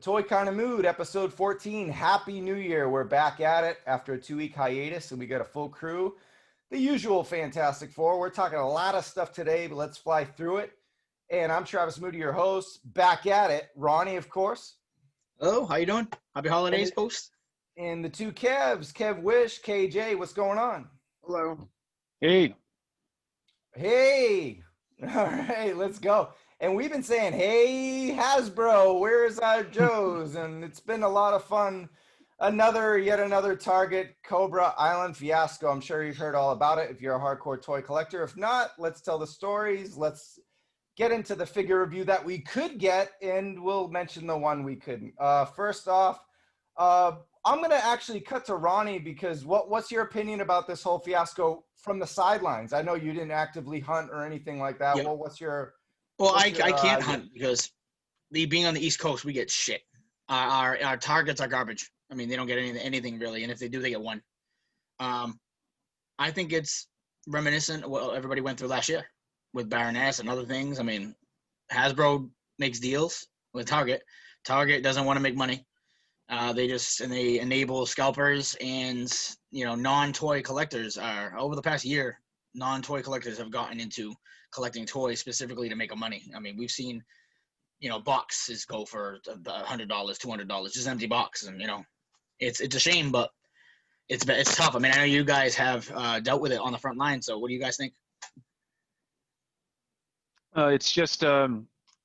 Toy Kind of Mood, episode 14. Happy New Year. We're back at it after a 2-week hiatus, and we got a full crew. The usual Fantastic Four. We're talking a lot of stuff today, but let's fly through it. And I'm Travis Moody, your host. Back at it. Ronnie, of course. Hello, how you doing? Happy holidays, folks. And the two Kevs, Kev Wish, KJ. What's going on? Hello. Hey. Hey. All right, let's go. And we've been saying, hey, Hasbro, where's our Joe's? And it's been a lot of fun. Yet another Target Cobra Island fiasco. I'm sure you've heard all about it if you're a hardcore toy collector. If not, let's tell the stories. Let's get into the figure review that we could get, and we'll mention the one we couldn't. First off, I'm going to actually cut to Ronnie because what's your opinion about this whole fiasco from the sidelines? I know you didn't actively hunt or anything like that. Yep. Well, what's your... Well, I can't hunt because being on the East Coast, we get shit. Our targets are garbage. I mean, they don't get anything really, and if they do, they get one. I think it's reminiscent of what everybody went through last year with Baroness and other things. I mean, Hasbro makes deals with Target. Target doesn't want to make money. They enable scalpers and non-toy collectors are over the past year. Non-toy collectors have gotten into collecting toys specifically to make a money. I mean, we've seen, boxes go for $100, $200, just empty box, and it's a shame, but it's tough. I mean, I know you guys have dealt with it on the front line. So, what do you guys think? It's just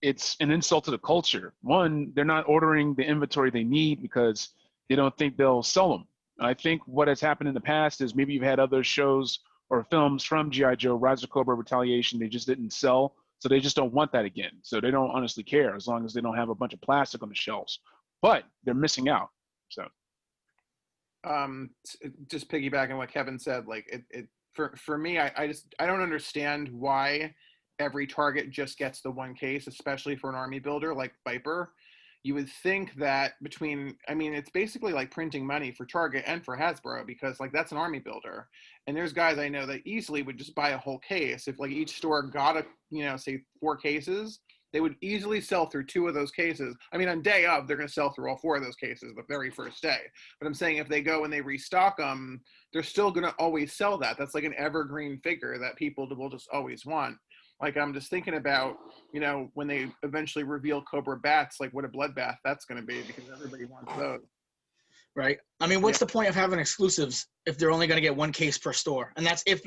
it's an insult to the culture. One, they're not ordering the inventory they need because they don't think they'll sell them. I think what has happened in the past is maybe you've had other shows or films from G.I. Joe, Rise of Cobra, Retaliation, they just didn't sell, so they just don't want that again. So they don't honestly care as long as they don't have a bunch of plastic on the shelves. But they're missing out. So, just piggybacking on what Kevin said, like for me, I don't understand why every Target just gets the one case, especially for an army builder like Viper. You would think that it's basically like printing money for Target and for Hasbro because like that's an army builder. And there's guys I know that easily would just buy a whole case. If like each store got say 4 cases, they would easily sell through 2 of those cases. I mean, on day of, they're going to sell through all 4 of those cases the very first day. But I'm saying if they go and they restock them, they're still going to always sell that. That's like an evergreen figure that people will just always want. Like, I'm just thinking about, when they eventually reveal Cobra Bats, like what a bloodbath that's going to be because everybody wants those. Right. I mean, what's the point of having exclusives if they're only going to get 1 case per store? And that's if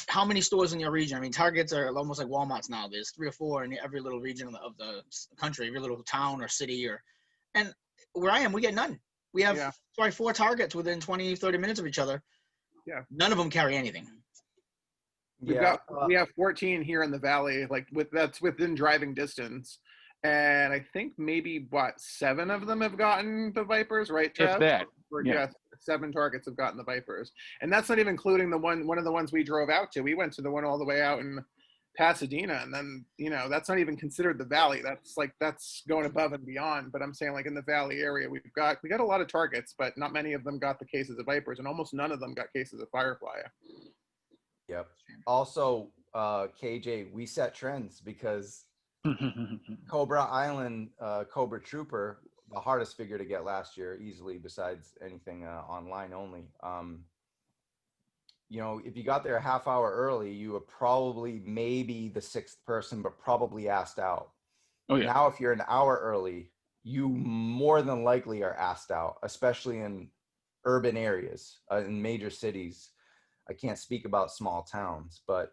how many stores in your region? I mean, Targets are almost like Walmarts now. There's 3 or 4 in every little region of the country, every little town or city. And where I am, we get none. We have 4 Targets within 20, 30 minutes of each other. Yeah. None of them carry anything. We have 14 here in the valley, that's within driving distance, and I think maybe 7 of them have gotten the Vipers, right, Trev? If that, yeah, 7 Targets have gotten the Vipers, and that's not even including one of the ones we drove out to. We went to the one all the way out in Pasadena, and then that's not even considered the valley. That's going above and beyond. But I'm saying like in the valley area, we got a lot of Targets, but not many of them got the cases of Vipers, and almost none of them got cases of Firefly. Yep. Also, KJ, we set trends because Cobra Island, Cobra Trooper, the hardest figure to get last year, easily, besides anything online only. If you got there a half hour early, you were probably maybe the 6th person, but probably asked out. Oh, yeah. Now, if you're an hour early, you more than likely are asked out, especially in urban areas, in major cities. I can't speak about small towns, but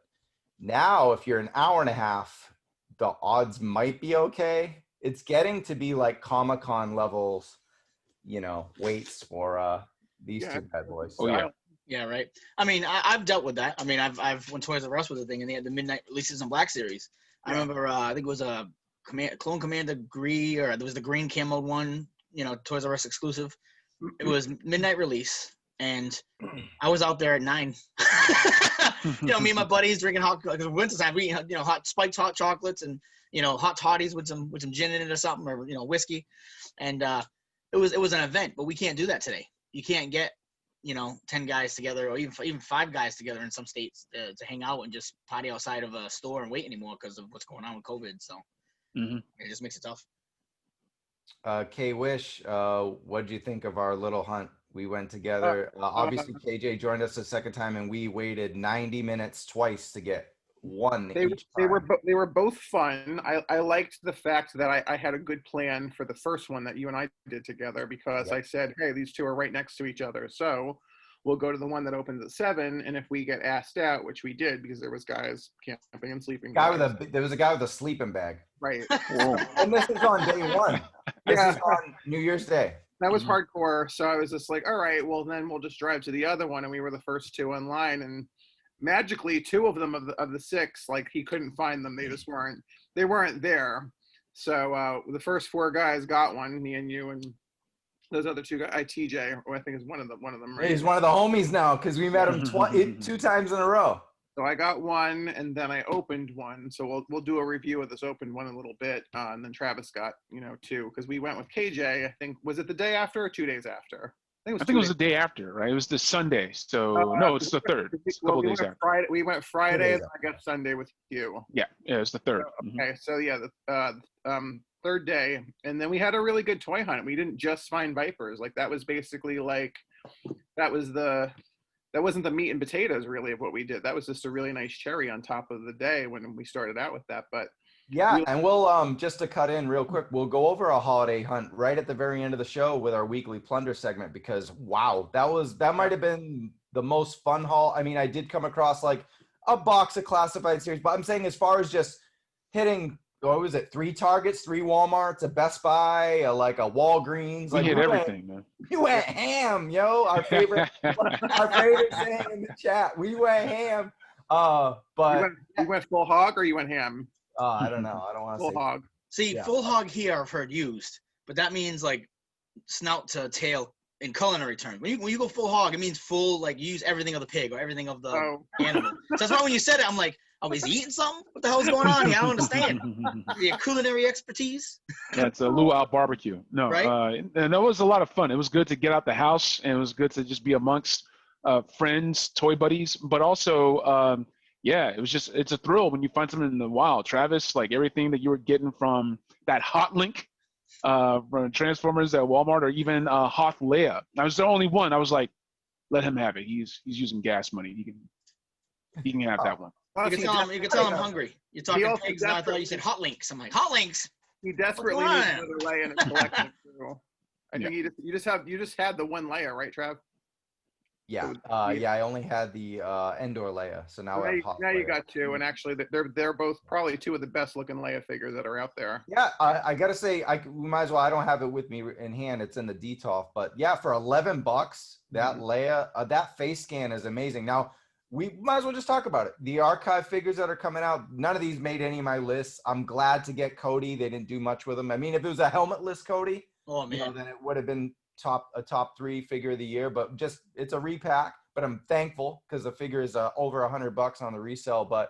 now if you're an hour and a half, the odds might be okay. It's getting to be like Comic-Con levels, waits for these 2 bad boys. So. Oh, yeah. Yeah, right. I mean, I've dealt with that. I mean, I've when Toys R Us was a thing, and they had the midnight releases in Black Series. I remember, I think it was a Clone Commander Gree, or there was the green camo one, Toys R Us exclusive. It was midnight release. And I was out there at 9. Me and my buddies drinking hot, because winter time, we eat, spiked hot chocolates and hot toddies with some gin in it or something, or whiskey, and it was an event. But we can't do that today. You can't get 10 guys together, or even 5 guys together in some states to hang out and just party outside of a store and wait anymore because of what's going on with COVID. So it just makes it tough. K-Wish, what'd you think of our little hunt? We went Uh, together. uh, Obviously, KJ joined us the second time, and we waited 90 minutes twice to get one they each they were time. they were both fun. I liked the fact that I had a good plan for the first one that you and I did together, because Yep. I said, hey, these two are right next to each other, so we'll go to the one that opens at 7, and if we get asked out, which we did because there was guys camping and sleeping Guy with guys, a there was a guy with a sleeping bag, right? Whoa. and this is on day one. This Yeah, is on New Year's Day. that was Mhm. hardcore. So I was just like, all right, well then we'll just drive to the other one, and we were the first two online, and magically two of them of the six, like he couldn't find them. They weren't there. So the first four guys got one, me and you and those other two guys. TJ, who I think is one of them, right? He's one of the homies now because we met him two times in a row. So I got one, and then I opened one. So we'll do a review of this opened one in a little bit, and then Travis got two, because we went with KJ. I think, was it the day after or 2 days after? I think I it was think it was 2 the days. day after, right? It was the Sunday. So no, it's the third. It's a Well, couple of we days went after. Friday. We went Friday, days and I guess Sunday with you. Yeah, it's the third. Mhm. Okay, so yeah, the third day, and then we had a really good toy hunt. We didn't just find vipers. Like that was basically like that wasn't the meat and potatoes really of what we did. That was just a really nice cherry on top of the day when we started out with that. But Yeah, we, and we'll just to cut in real quick, we'll go over a holiday hunt right at the very end of the show with our weekly plunder segment, because wow, that might have been the most fun haul. I mean, I did come across like a box of classified series, but I'm saying as far as just hitting, what was it, 3 Targets, 3 Walmarts, a Best Buy, like a Walgreens, We like hit everything, man. we went ham, yo. Our favorite saying in the chat, we went ham. But you went full hog or you went ham? I don't know. I don't want to Full say. hog. See, Yeah. full hog here I've heard used, but that means like snout to tail in culinary terms. When you go full hog, it means full, like you use everything of the pig or everything of the Oh, animal. So that's why when you said it, I'm like, oh, is he eating something? What the hell's going on here? I don't understand. Your culinary expertise, That's a luau barbecue. No, right? and that was a lot of fun. It was good to get out the house, and it was good to just be amongst friends, toy buddies, but also, yeah, it's a thrill when you find something in the wild. Travis, like everything that you were getting from that Hot Link from Transformers at Walmart, or even Hoth Leia. I was the only one. I was like, let him have it. He's using gas money. He can have that one. You plus can tell him. You can tell I'm hungry. You're talking also pigs, and I thought you said hot links. I'm like, hot links. he desperately What's needs going on? another layer in his collection. Too. I Yeah. think you just had the one layer, right, Trav? Yeah, I only had the Endor Leia, so now Well, I have Hoth now you Leia. got two, and actually they're both probably two of the best looking Leia figures that are out there. Yeah, I gotta say, we might as well. I don't have it with me in hand; it's in the DTOF. But yeah, for $11, that Leia, that face scan is amazing. Now we might as well just talk about it. The archive figures that are coming out, none of these made any of my lists. I'm glad to get Cody. They didn't do much with him. I mean, if it was a helmetless Cody, Oh man, then it would have been a top 3 figure of the year. But just it's a repack. But I'm thankful because the figure is over $100 on the resale. But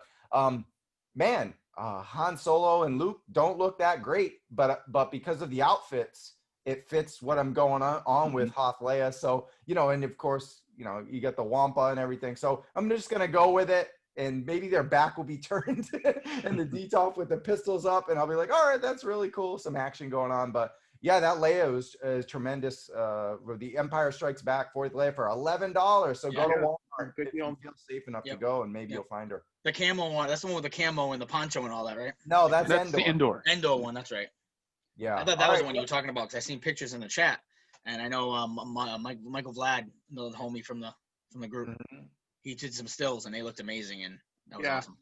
man, Han Solo and Luke don't look that great, but because of the outfits, it fits what I'm going on with Hoth Leia. So and of course you get the Wampa and everything. So I'm just gonna go with it. And maybe their back will be turned and the DTOF with the pistols up, and I'll be like, all right, that's really cool. Some action going on. But yeah, that Leia was tremendous. The Empire Strikes Back 4th Leia for $11. So go to Walmart Good if deal. you feel safe enough to Yep. go, and maybe Yep. you'll find her. the camo one. That's the one with the camo and the poncho and all that, right? No, that's the Endor. Endo one. That's right. Yeah. I thought that was the one you were talking about because I seen pictures in the chat, and I know Michael Vlad, the homie from the group, Mhm. he did some stills and they looked amazing, and that was Yeah. awesome.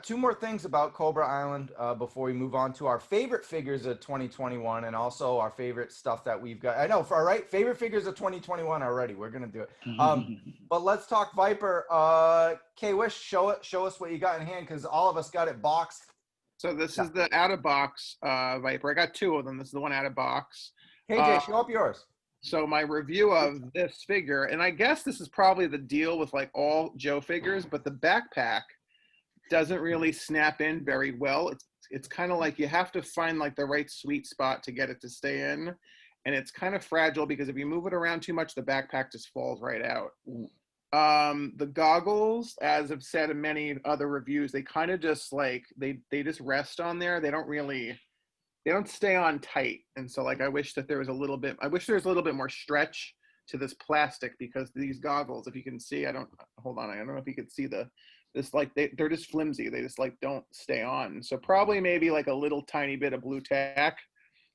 2 more things about Cobra Island before we move on to our favorite figures of 2021 and also our favorite stuff that we've got. I know, favorite figures of 2021 already. We're gonna do it. But let's talk Viper. K-Wish, show us what you got in hand, because all of us got it boxed. So this is the out of box Viper. I got two of them. This is the one out of box. KJ, show up yours. So my review of this figure, and I guess this is probably the deal with like all Joe figures, but the backpack doesn't really snap in very well. It's kind of like you have to find like the right sweet spot to get it to stay in, and it's kind of fragile because if you move it around too much, the backpack just falls right out. The goggles, as I've said in many other reviews, they kind of just like they just rest on there. They don't really they don't stay on tight, and so like I wish there was a little bit more stretch to this plastic, because these goggles, if you can see, I don't know if you can see this, like they're just flimsy. They just like don't stay on. So probably maybe like a little tiny bit of blue tack,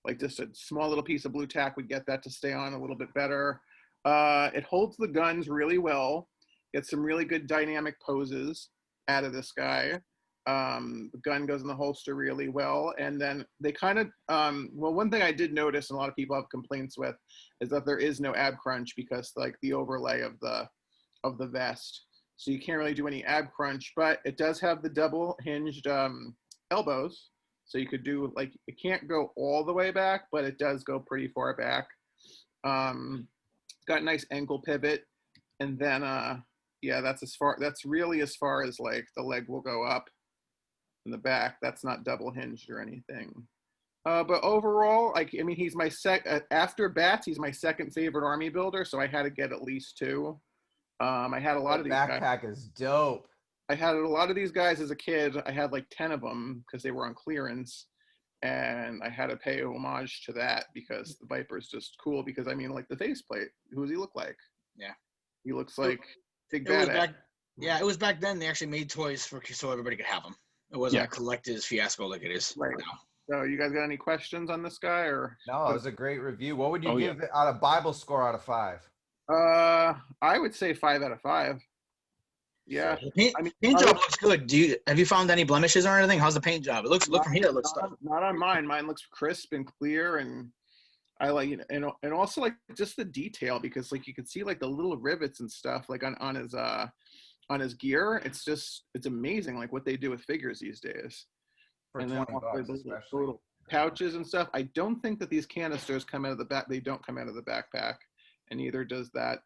like just a small little piece of blue tack would get that to stay on a little bit better. It holds the guns really well. Gets some really good dynamic poses out of this guy. The gun goes in the holster really well. And then they kind of, well, one thing I did notice, and a lot of people have complaints with, is that there is no ab crunch, because like the overlay of the vest. So you can't really do any ab crunch, but it does have the double hinged elbows. So you could do, like, it can't go all the way back, but it does go pretty far back. Got a nice ankle pivot. And then, yeah, that's really as far as like the leg will go up in the back. That's not double hinged or anything. But overall, like, I mean, he's my after bats, he's my second favorite army builder. So I had to get at least two. I had a lot of these guys. Backpack is dope. I had a lot of these guys as a kid. I had like 10 of them because they were on clearance. And I had to pay homage to that, because the Viper's just cool. Because I mean, like, the faceplate, who does he look like? Yeah. He looks like Big It was Badass. back, yeah, it was back then. They actually made toys so everybody could have them. It wasn't a collector's fiasco like it is Right. now. So you guys got any questions on this guy, or? No, it was a great review. What would you Oh, give it out of Bible score out of 5? I would say 5 out of 5. Yeah. The paint job looks good. Have you found any blemishes or anything? How's the paint job? Look from here. It looks tough. Not on mine. Mine looks crisp and clear, and I like, and also like just the detail, because like you can see like the little rivets and stuff like on his gear. It's amazing like what they do with figures these days. For and then $20 the little pouches and stuff. I don't think that these canisters come out of the back. They don't come out of the backpack, and neither does that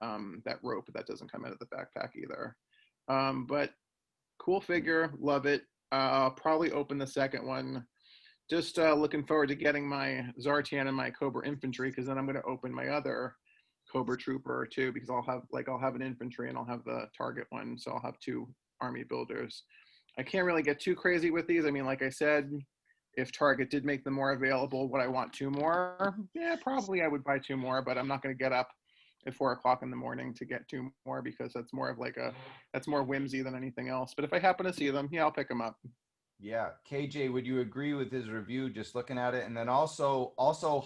rope. That doesn't come out of the backpack either. But cool figure, love it. I'll probably open the second one. Just looking forward to getting my Zartan and my Cobra infantry, because then I'm going to open my other Cobra trooper too, because I'll have an infantry and I'll have the target one, so I'll have 2 army builders. I can't really get too crazy with these. I mean, like I said, if Target did make them more available, would I want 2 more? Yeah, probably I would buy 2 more, but I'm not going to get up at 4 o'clock in the morning to get 2 more, because that's more of like that's more whimsy than anything else. But if I happen to see them, yeah, I'll pick them up. Yeah. KJ, would you agree with his review, just looking at it? And then also,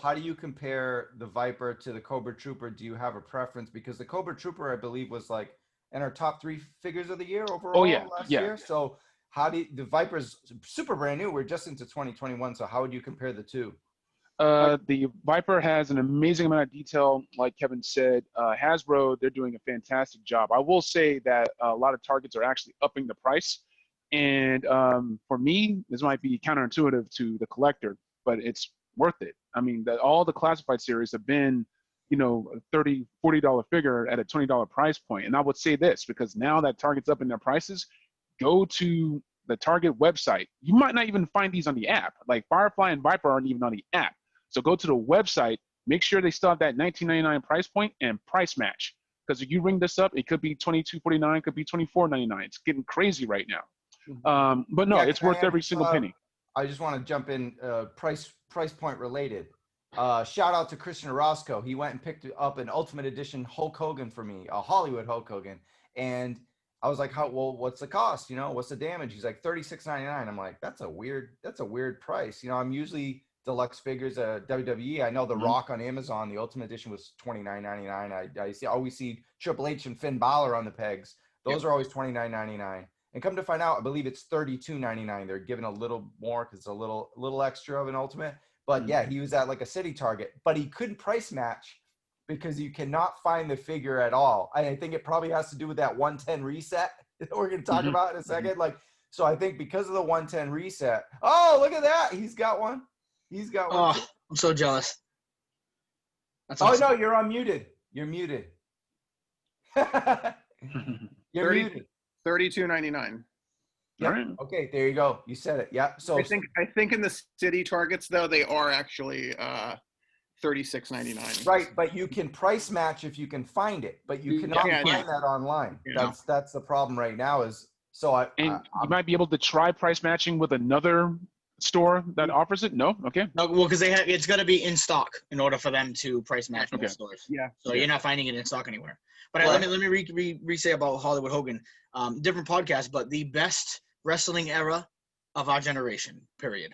how do you compare the Viper to the Cobra Trooper? Do you have a preference? Because the Cobra Trooper, I believe, was like in our top 3 figures of the year overall last year. So the Viper's super brand new. We're just into 2021. So how would you compare the two? The Viper has an amazing amount of detail, like Kevin said. Hasbro, they're doing a fantastic job. I will say that a lot of Targets are actually upping the price. And for me, this might be counterintuitive to the collector, but it's worth it. I mean, all the classified series have been, a $30, $40 figure at a $20 price point. And I would say this, because now that Target's up in their prices, go to the Target website. You might not even find these on the app. Like Firefly and Viper aren't even on the app. So go to the website, make sure they still have that $19.99 price point, and price match. Because if you ring this up, it could be $22.49, could be $24.99. It's getting crazy right now. But no, it's worth every single penny. I just want to jump in, price point related. Shout out to Christian Orozco. He went and picked up an Ultimate Edition Hulk Hogan for me, a Hollywood Hulk Hogan. And I was like, what's the cost? What's the damage? He's like $36.99. I'm like, that's a weird price. I'm usually deluxe figures, WWE. I know The Rock on Amazon, the Ultimate Edition was $29.99. I always see Triple H and Finn Balor on the pegs. Those are always $29.99. And come to find out, I believe it's $32.99. They're giving a little more because it's a little extra of an Ultimate. But yeah, he was at like a city Target, but he couldn't price match because you cannot find the figure at all. I think it probably has to do with that 110 reset that we're going to talk about in a second. So I think because of the 110 reset. Oh, look at that! He's got one. Oh, I'm so jealous. That's awesome. Oh no, you're unmuted. You're muted. You're muted. $32.99. Yeah. Right. Okay, there you go. You said it. Yeah. So I think in the city Targets though, they are actually $36.99. Right, but you can price match if you can find it, but you cannot find that online. Yeah. That's the problem right now. You might be able to try price matching with another store that offers it? No. Okay. No, well, because it's got to be in stock in order for them to price match Okay. most stores. Yeah. So you're not finding it in stock anywhere. But Right. let me re-say about Hollywood Hogan. Different podcast, but the best wrestling era of our generation. Period.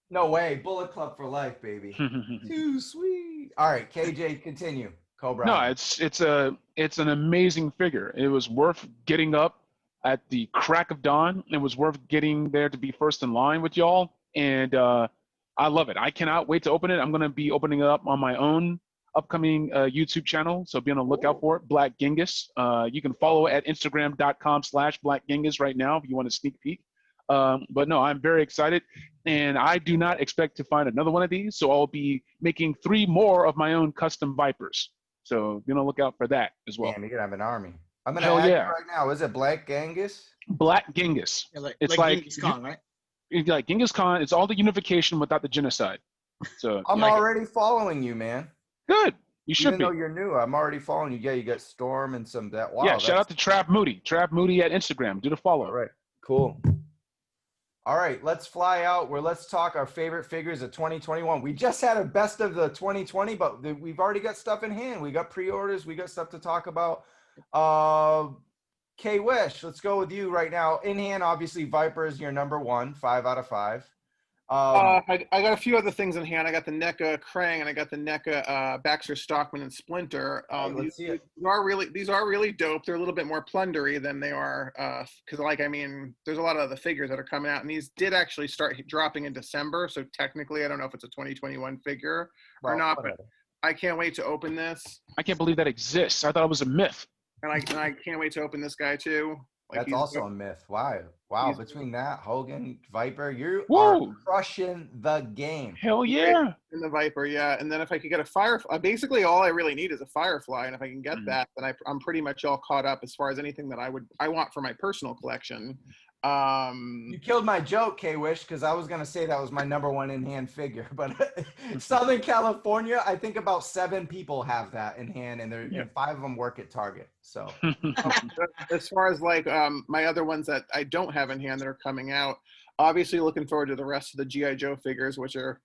No way. Bullet Club for life, baby. Too sweet. All right, KJ, continue. Cobra. No, Island. it's an amazing figure. It was worth getting up at the crack of dawn. It was worth getting there to be first in line with y'all, and I love it. I cannot wait to open it. I'm gonna be opening it up on my own upcoming YouTube channel, so be on the lookout for it. Black Genghis. You can follow at Instagram.com/Black Genghis right now if you want a sneak peek. But no, I'm very excited, and I do not expect to find another one of these. So I'll be making 3 more of my own custom Vipers. So be on the lookout for that as well. Damn, you're gonna have an army. I'm gonna Hell add yeah. you right now. Is it Black Genghis? Black Genghis. Yeah, It's like Genghis Khan, right? It's like Genghis Khan. It's all the unification without the genocide. So I'm like it. already following you, man. good. You should Even be. though you're new, I'm already following you. Yeah, you got Storm and some that. Wow. Yeah. Shout out to Trav Moody. Trav Moody at Instagram. Do the follow. All right. Cool. All right, let's fly out where let's talk our favorite figures of 2021. We just had a best of the 2020, but we've already got stuff in hand. We got pre-orders. We got stuff to talk about. K-Wish, let's go with you right now. In hand, obviously, Viper is your number 1, 5 out of 5. I got a few other things in hand. I got the NECA Krang and I got the NECA Baxter Stockman and Splinter. Let's see it. These are really dope. They're a little bit more plundery than they are because, there's a lot of other figures that are coming out, and these did actually start dropping in December. So technically, I don't know if it's a 2021 figure or not, but I can't wait to open this. I can't believe that exists. I thought it was a myth. And I can't wait to open this guy too. That's also a myth. Wow. Between that, Hogan, Viper, you Woo. are crushing the game. Hell yeah. In the Viper, yeah. And then if I could get a Firefly, basically all I really need is a Firefly. And if I can get that, then I'm pretty much all caught up as far as anything that I want for my personal collection. You killed my joke, K-Wish, because I was going to say that was my number 1 in-hand figure. But Southern California, I think about 7 people have that in hand, and and 5 of them work at Target. So as far as my other ones that I don't have in hand that are coming out, obviously looking forward to the rest of the G.I. Joe figures, which are,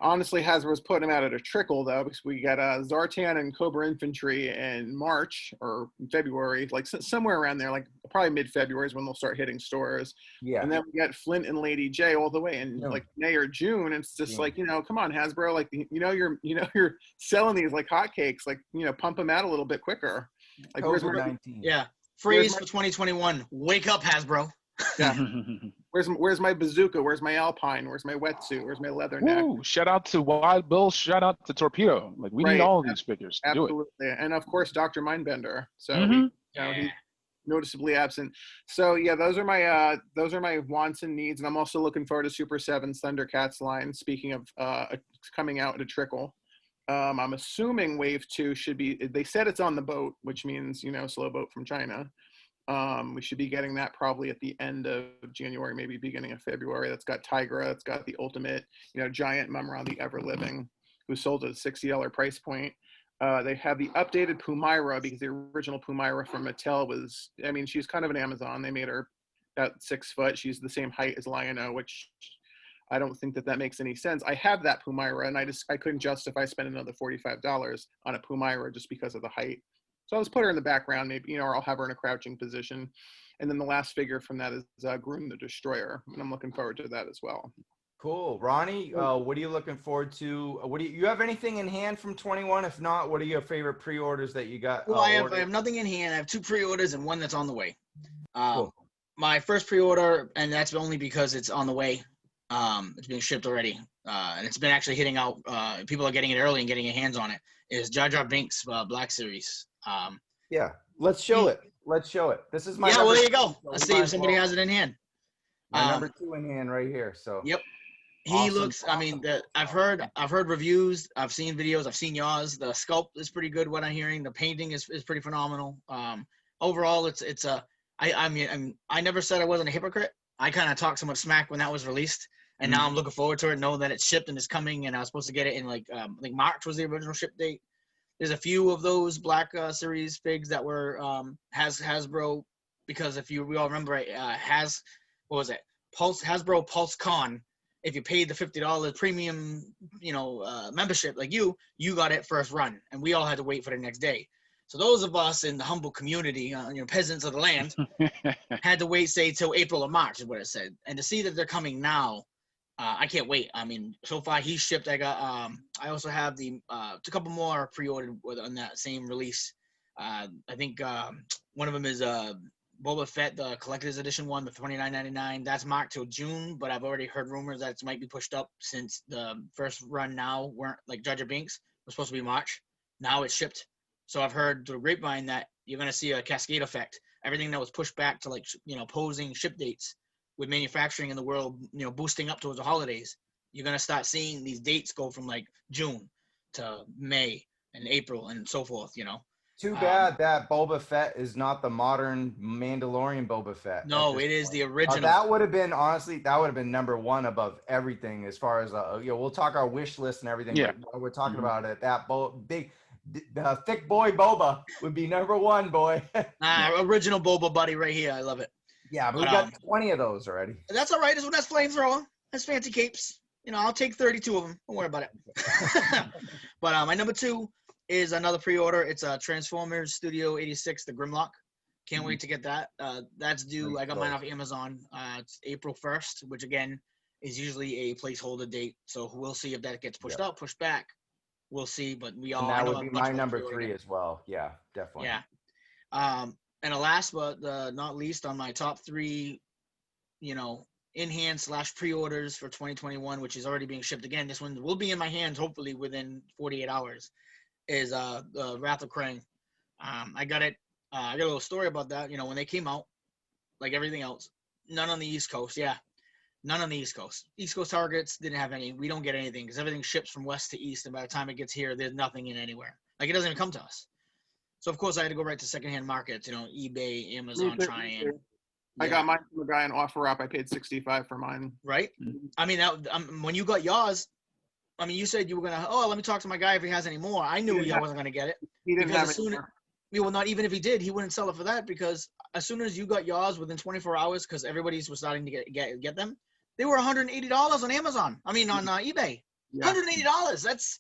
honestly, Hasbro's putting them out at a trickle, though, because we got Zartan and Cobra Infantry in March or February, somewhere around there, probably mid-February is when they'll start hitting stores. yeah. And then we got Flint and Lady J all the way in May or June. It's just come on, Hasbro, you're selling these like hotcakes, pump them out a little bit quicker. COVID-19. Yeah. Freeze for 2021. Wake up, Hasbro. Yeah. Where's my bazooka? Where's my Alpine? Where's my wetsuit? Where's my leather neck? Woo, shout out to Wild Bill. Shout out to Torpedo. We need all of these figures to do it. Absolutely. And of course, Dr. Mindbender. So he's noticeably absent. So yeah, those are my wants and needs. And I'm also looking forward to Super 7's Thundercats line. Speaking of coming out at a trickle. I'm assuming Wave 2 should be, they said it's on the boat, which means, slow boat from China. We should be getting that probably at the end of January, maybe beginning of February. That's got Tigra. It's got the ultimate, giant Mumra, the ever living, who sold at a $60 price point. They have the updated Pumaira, because the original Pumaira from Mattel was, she's kind of an Amazon. They made her about 6 foot. She's the same height as Lion-O, which I don't think that makes any sense. I have that Pumaira, and I couldn't justify spending another $45 on a Pumaira just because of the height. So I'll just put her in the background, maybe, or I'll have her in a crouching position. And then the last figure from that is Groom the Destroyer, and I'm looking forward to that as well. Cool. Ronnie, what are you looking forward to? You have anything in hand from 21? If not, what are your favorite pre-orders that you got? Well, I have nothing in hand. I have 2 pre-orders and 1 that's on the way. Cool. My first pre-order, and that's only because it's on the way. It's being shipped already, and it's been actually hitting out. People are getting it early and getting their hands on it. Is Jar Jar Binks Black Series? Yeah, let's show it. This is my. Yeah, well, there you go. So Let's see if somebody has it in hand. My number 2 in hand right here. So. Yep. He Awesome. looks. I've heard reviews. I've seen videos. I've seen yours. The sculpt is pretty good. What I'm hearing. The painting is pretty phenomenal. Overall, it's a. I never said I wasn't a hypocrite. I kind of talked so much smack when that was released, and now I'm looking forward to it, knowing that it's shipped and it's coming, and I was supposed to get it in I think March was the original ship date. There's a few of those Black Series figs that were Hasbro, because we all remember what was it? Hasbro Pulse Con. If you paid the $50 premium, membership, like you got it first run, and we all had to wait for the next day. So those of us in the humble community, peasants of the land, had to wait, say, till April or March is what it said. And to see that they're coming now, I can't wait. I mean, so far he's shipped. I got. I also have a couple more pre-ordered on that same release. I think one of them is Boba Fett, the collector's edition one, the $29.99. That's marked till June, but I've already heard rumors that it might be pushed up since the first run now weren't, like Jar Jar Binks was supposed to be March. Now it's shipped. So I've heard through the grapevine that you're going to see a cascade effect. Everything that was pushed back to posing ship dates with manufacturing in the world, boosting up towards the holidays. You're going to start seeing these dates go from like June to May and April and so forth, Too bad that Boba Fett is not the modern Mandalorian Boba Fett. No, it is the original. That would have been, honestly, number one above everything as far as, we'll talk our wish list and everything. Yeah. But we're talking about it. That the thick boy Boba would be number one, boy. Original Boba buddy right here. I love it. Yeah, but we got 20 of those already. That's all right. That's flamethrower. That's fancy capes. I'll take 32 of them. Don't worry about it. But my number 2 is another pre-order. It's Transformers Studio 86, the Grimlock. Can't wait to get that. That's due. I got mine off Amazon. It's April 1st, which again is usually a placeholder date. So we'll see if that gets pushed up, pushed back. We'll see. But we all. And that would be my number 3 as well. Yeah, definitely. Yeah. And the last but not least on my top 3, in-hand / pre-orders for 2021, which is already being shipped again. This one will be in my hands hopefully within 48 hours. Is the Wrath of Krang. I got it. I got a little story about that. When they came out, like everything else, none on the East Coast. Yeah, none on the East Coast. East Coast Targets didn't have any. We don't get anything because everything ships from west to east, and by the time it gets here, there's nothing in anywhere. Like it doesn't even come to us. So of course I had to go right to secondhand markets. eBay, Amazon, trying. I got mine from a guy on OfferUp. I paid $65 for mine. Right. I mean, when you got yours. I mean, you said you were let me talk to my guy if he has any more. I knew I wasn't gonna get it. He didn't have any more. Well, not even if he did, he wouldn't sell it for that because as soon as you got yours within 24 hours, because everybody's was starting to get them, they were $180 on Amazon. I mean, on eBay, $180. That's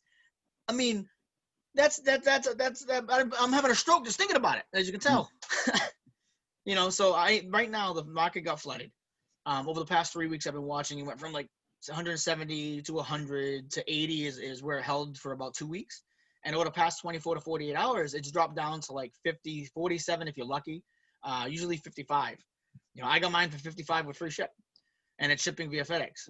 I'm having a stroke just thinking about it, as you can tell. So right now the market got flooded. Over the past 3 weeks, I've been watching. It went from like 170 to 100 to 80 is where it held for about 2 weeks. And over the past 24 to 48 hours, it's dropped down to like 50, 47 if you're lucky, usually 55. I got mine for 55 with free ship, and it's shipping via FedEx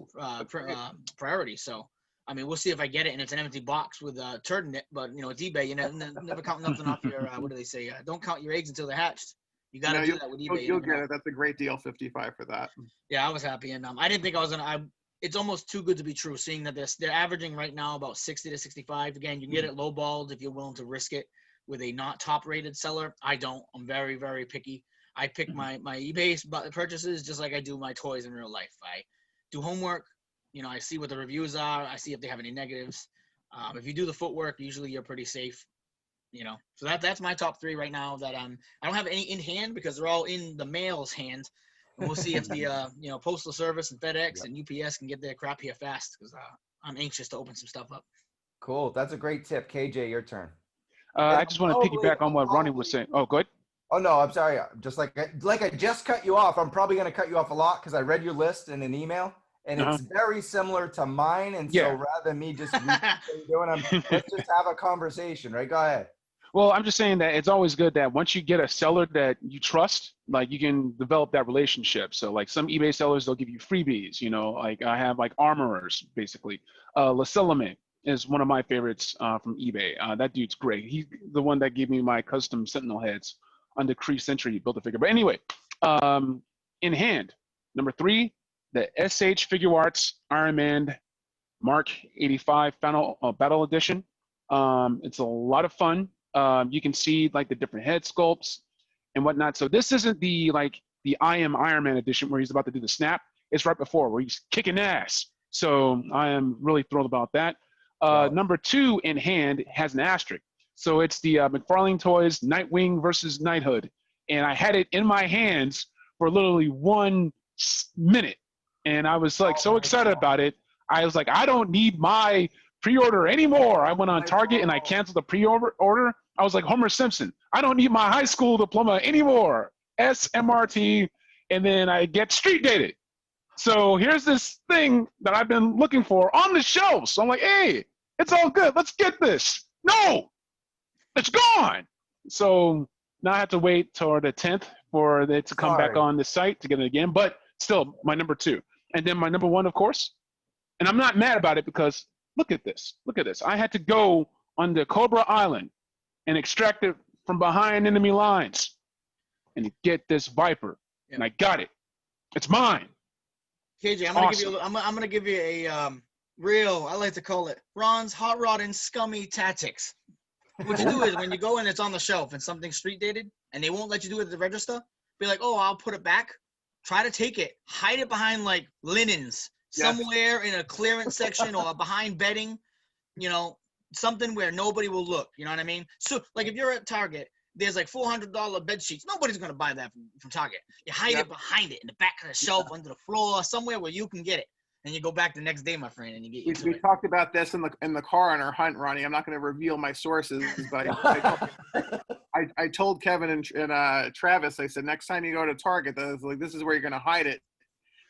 priority. So, I mean, we'll see if I get it, and it's an empty box with a turd in it. But, it's eBay. You never count nothing off your, what do they say? Don't count your eggs until they're hatched. You got to do that with eBay. You'll get it. That's a great deal, 55 for that. Yeah, I was happy. And I didn't think I was going to – it's almost too good to be true, seeing that they're averaging right now about 60 to 65. Again, you can get it lowballed if you're willing to risk it with a not top-rated seller. I don't. I'm very, very picky. I pick my eBay purchases just like I do my toys in real life. I do homework. I see what the reviews are. I see if they have any negatives. If you do the footwork, usually you're pretty safe. So that's my top 3 right now that I don't have any in hand because they're all in the mail's hand. And we'll see if the Postal Service and FedEx and UPS can get their crap here fast because I'm anxious to open some stuff up. Cool. That's a great tip. KJ, your turn. I just want to piggyback on what Ronnie was saying. Oh, go ahead. Oh, no, I'm sorry. Just like I just cut you off. I'm probably going to cut you off a lot because I read your list in an email, and it's very similar to mine. And so rather than me just let's just have a conversation, right? Go ahead. Well, I'm just saying that it's always good that once you get a seller that you trust, like you can develop that relationship. So like some eBay sellers, they'll give you freebies, like I have like armorers, basically. Lasilame is one of my favorites from eBay. That dude's great. He's the one that gave me my custom Sentinel heads on the Kree Sentry build a figure. But anyway, in hand, number 3, the SH Figure Arts Iron Man Mark 85 Final Battle Edition. It's a lot of fun. You can see like the different head sculpts and whatnot. So this isn't the I Am Iron Man edition where he's about to do the snap. It's right before where he's kicking ass. So I am really thrilled about that. Number 2 in hand has an asterisk. So it's the McFarlane Toys Nightwing versus Knighthood. And I had it in my hands for literally 1 minute. and I was like Oh so my excited God. about it. I was like, I don't need my pre-order anymore. I went on Target and I canceled the pre-order. I was like Homer Simpson. I don't need my high school diploma anymore. SMRT, and then I get street dated. So here's this thing that I've been looking for on the shelf. So I'm like, hey, it's all good. Let's get this. No, it's gone. So now I have to wait toward the 10th for it to come back Sorry. on the site to get it again. But still, my number 2. And then my number 1, of course. And I'm not mad about it because look at this. Look at this. I had to go on the Cobra Island and extract it from behind enemy lines and get this Viper. Yeah. And I got it. It's mine. KJ, I'm gonna give Awesome. you. I'm gonna give you a real. I like to call it Ron's hot rod and scummy tactics. What you do is when you go and it's on the shelf and something's street dated and they won't let you do it at the register, be like, oh, I'll put it back. Try to take it, hide it behind like linens somewhere in a clearance section or behind bedding, you know, something where nobody will look. You know what I mean? So like if you're at Target, there's like $400 bed sheets. Nobody's gonna buy that from Target. You hide it behind it in the back of the shelf, under the floor, somewhere where you can get it. And you go back the next day, my friend, and you get used to We it. talked about this in the car on our hunt, Ronnie. I'm not going to reveal my sources, but I told Kevin and Travis, I said, next time you go to Target, this is where you're going to hide it,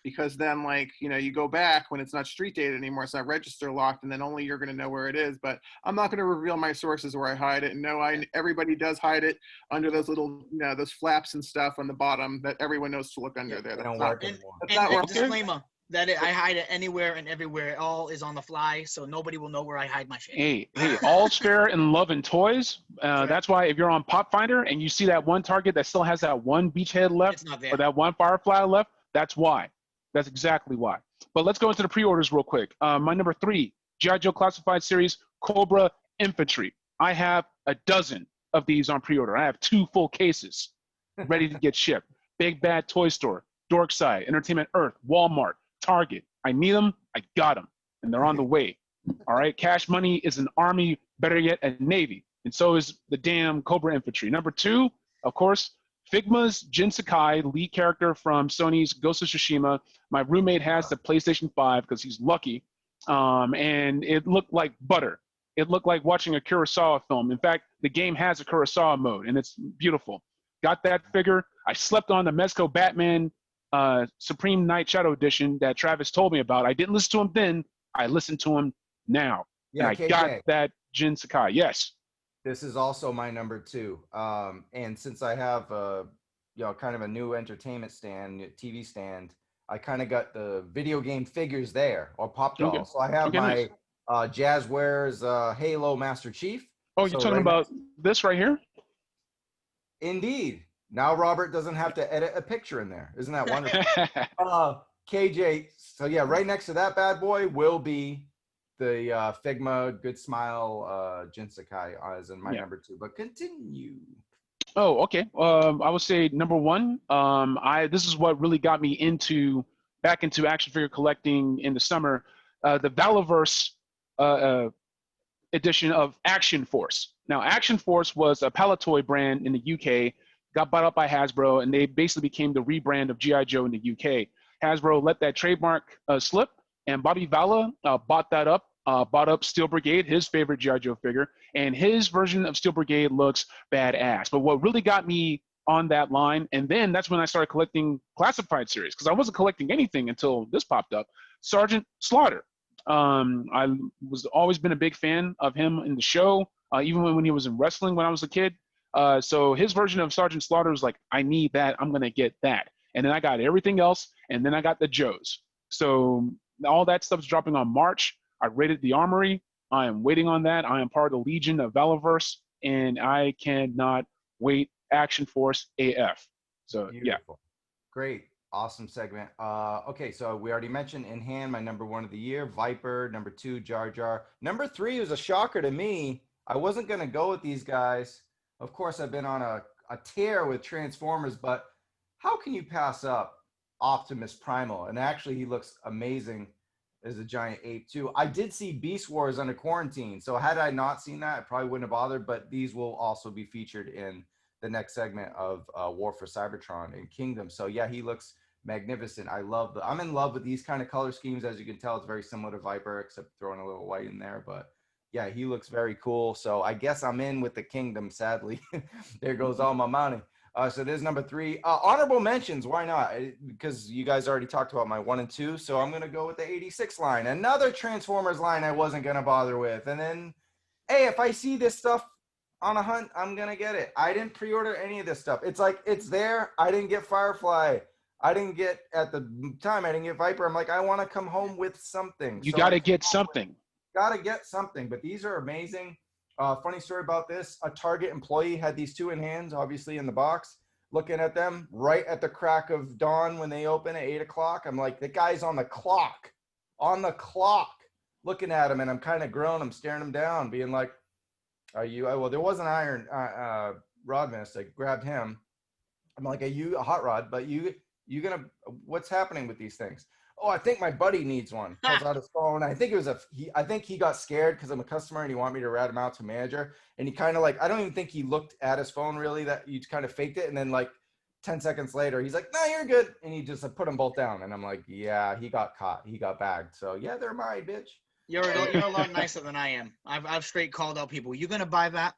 because then you go back when it's not street dated anymore, it's not register locked, and then only you're going to know where it is. But I'm not going to reveal my sources where I hide it. And no, everybody does hide it under those little those flaps and stuff on the bottom that everyone knows to look under there. They don't That's work not, anymore. that's And not where disclaimer that I hide it anywhere and everywhere. It all is on the fly, so nobody will know where I hide my shit. Hey, all's fair in love and toys. That's why if you're on Pop Finder and you see that one Target that still has that one beachhead left It's not there. or that one Firefly left, that's why. That's exactly why. But let's go into the pre-orders real quick. My number 3, G.I. Joe Classified Series, Cobra Infantry. I have a dozen of these on pre-order. I have 2 full cases ready to get shipped. Big Bad Toy Store, Dorkside, Entertainment Earth, Walmart, Target. I need them. I got them. And they're on the way. All right. Cash Money is an Army, better yet, a Navy. And so is the damn Cobra Infantry. Number 2, of course, Figma's Jin Sakai, lead character from Sony's Ghost of Tsushima. My roommate has the PlayStation 5 because he's lucky. And it looked like butter. It looked like watching a Kurosawa film. In fact, the game has a Kurosawa mode, and it's beautiful. Got that figure. I slept on the Mezco Batman Supreme Night Shadow Edition that Travis told me about. I didn't listen to him then. I listened to him now. Yeah, and I KJ. got that Jin Sakai. Yes. This is also my number 2. And since I have kind of a new entertainment stand, TV stand, I kind of got the video game figures there, or pop dolls. Okay. So I have Okay, my nice. Jazzwares Halo Master Chief. Oh, you're talking about this right here? Indeed. Now Robert doesn't have to edit a picture in there. Isn't that wonderful? KJ, so yeah, right next to that bad boy will be the Figma Good Smile Jin Sakai as in my number 2. But continue. Oh, okay. I would say number 1. This is what really got me back into action figure collecting in the summer. The Valaverse edition of Action Force. Now, Action Force was a Palatoy brand in the UK, got bought up by Hasbro, and they basically became the rebrand of G.I. Joe in the UK. Hasbro let that trademark slip, and Bobby Vala bought that up, bought up Steel Brigade, his favorite G.I. Joe figure, and his version of Steel Brigade looks badass. But what really got me on that line, and then that's when I started collecting classified series, because I wasn't collecting anything until this popped up, Sergeant Slaughter. I was always been a big fan of him in the show, even when he was in wrestling when I was a kid. So his version of Sergeant Slaughter was like, I need that. I'm going to get that. And then I got everything else, and then I got the Joes. So all that stuff's dropping on March. I rated the Armory. I am waiting on that. I am part of the Legion of Valaverse, and I cannot wait. Action Force AF. So, Beautiful. Great. Awesome segment. Okay, so we already mentioned In Hand, my number 1 of the year. Viper, number 2, Jar Jar. Number 3 was a shocker to me. I wasn't going to go with these guys. Of course, I've been on a tear with Transformers, but how can you pass up Optimus Primal? And actually, he looks amazing as a giant ape, too. I did see Beast Wars under quarantine, so had I not seen that, I probably wouldn't have bothered, but these will also be featured in the next segment of War for Cybertron and Kingdom. So, yeah, he looks magnificent. I'm in love with these kind of color schemes. As you can tell, it's very similar to Viper, except throwing a little white in there. But yeah, he looks very cool. So I guess I'm in with the kingdom, sadly. There goes all my money. So there's number 3. Honorable mentions, why not? Because you guys already talked about my 1 and 2. So I'm going to go with the 86 line. Another Transformers line I wasn't going to bother with. And then, hey, if I see this stuff on a hunt, I'm going to get it. I didn't pre-order any of this stuff. It's like, it's there. I didn't get Firefly. I didn't get, at the time, I didn't get Viper. I'm like, I want to come home with something. You So got to I get something. got to get something. But these are amazing. Funny story about this. A Target employee had these 2 in hands, obviously in the box, looking at them right at the crack of dawn when they open at 8 o'clock. I'm like, the guy's on the clock, looking at him. And I'm kind of grown. I'm staring him down, being like, are you, well, there was an iron rod mist. I grabbed him. I'm like, are you a hot rod? But you gonna, what's happening with these things? Oh, I think my buddy needs one. Pulls out his phone. I think it was I think he got scared because I'm a customer and he wanted me to rat him out to manager. And he kind of like, I don't even think he looked at his phone really, that you kind of faked it. And then like 10 seconds later, he's like, no, you're good. And he just put them both down. And I'm like, yeah, he got caught. He got bagged. So yeah, they're mine, bitch. You're a lot nicer than I am. I've straight called out people. You gonna buy that?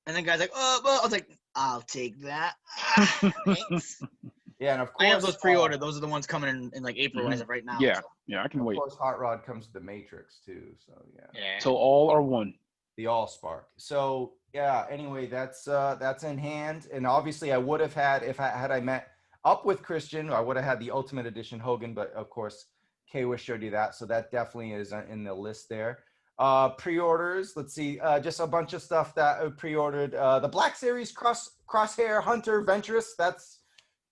And then guys like, oh, well, I was like, I'll take that. Thanks. Yeah, and of course I have those pre-ordered. Those are the ones coming in like April as of right now. Yeah, so. yeah, I can of wait. course, Hot Rod comes with the Matrix too. So yeah. Yeah. So all are one. The Allspark. So yeah, anyway, that's in hand. And obviously I would have had, if I met up with Christian, I would have had the Ultimate Edition Hogan, but of course K-Wish showed you that. So that definitely is in the list there. Pre-orders, let's see, just a bunch of stuff that I pre-ordered. The Black Series Crosshair Hunter Venturous, that's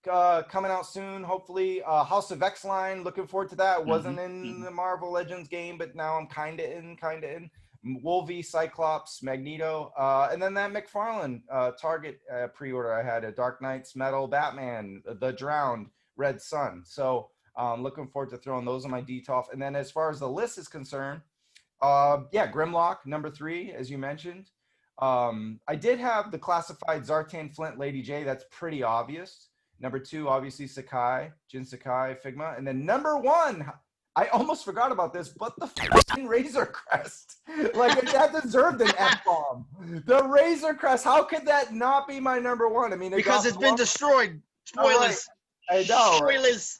coming out soon, hopefully. House of X line, looking forward to that. Wasn't in the Marvel Legends game, but now I'm kind of in. Wolvie, Cyclops, Magneto, and then that McFarlane Target pre-order I had, a Dark Knights Metal Batman, The Drowned, Red Sun. So looking forward to throwing those on my DTOF. And then as far as the list is concerned, yeah, Grimlock, number 3, as you mentioned. I did have the classified Zartan Flint Lady J. That's pretty obvious. Number 2, obviously Sakai, Jin Sakai, Figma. And then number 1, I almost forgot about this, but the fucking Razor Crest. Like, that deserved an F-bomb. The Razor Crest, how could that not be my number 1? I mean, because it's been destroyed. Spoilers. Right. I know. Spoilers.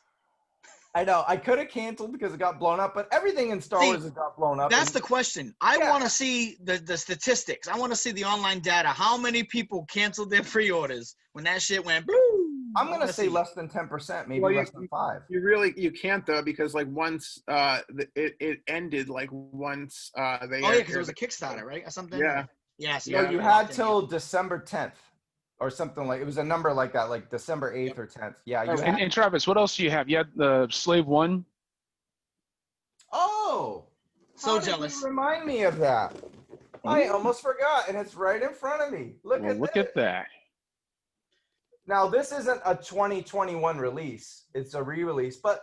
I know. I could have canceled because it got blown up, but everything in Star Wars has got blown up. That's the question. I want to see the statistics. I want to see the online data. How many people canceled their pre-orders when that shit went boom? I'm going to say less than 10%, maybe less than 5. You can't though, because like once it ended, like once they. Oh yeah, because it was a Kickstarter, right, or something. Yeah. Yeah. So you had till December 10th. Or something like, it was a number like that, like December 8th or 10th. Yeah. And Travis, what else do you have? You had the Slave 1. Oh. So jealous. Remind me of that. I almost forgot, and it's right in front of me. Look at that. Now, this isn't a 2021 release. It's a re-release, but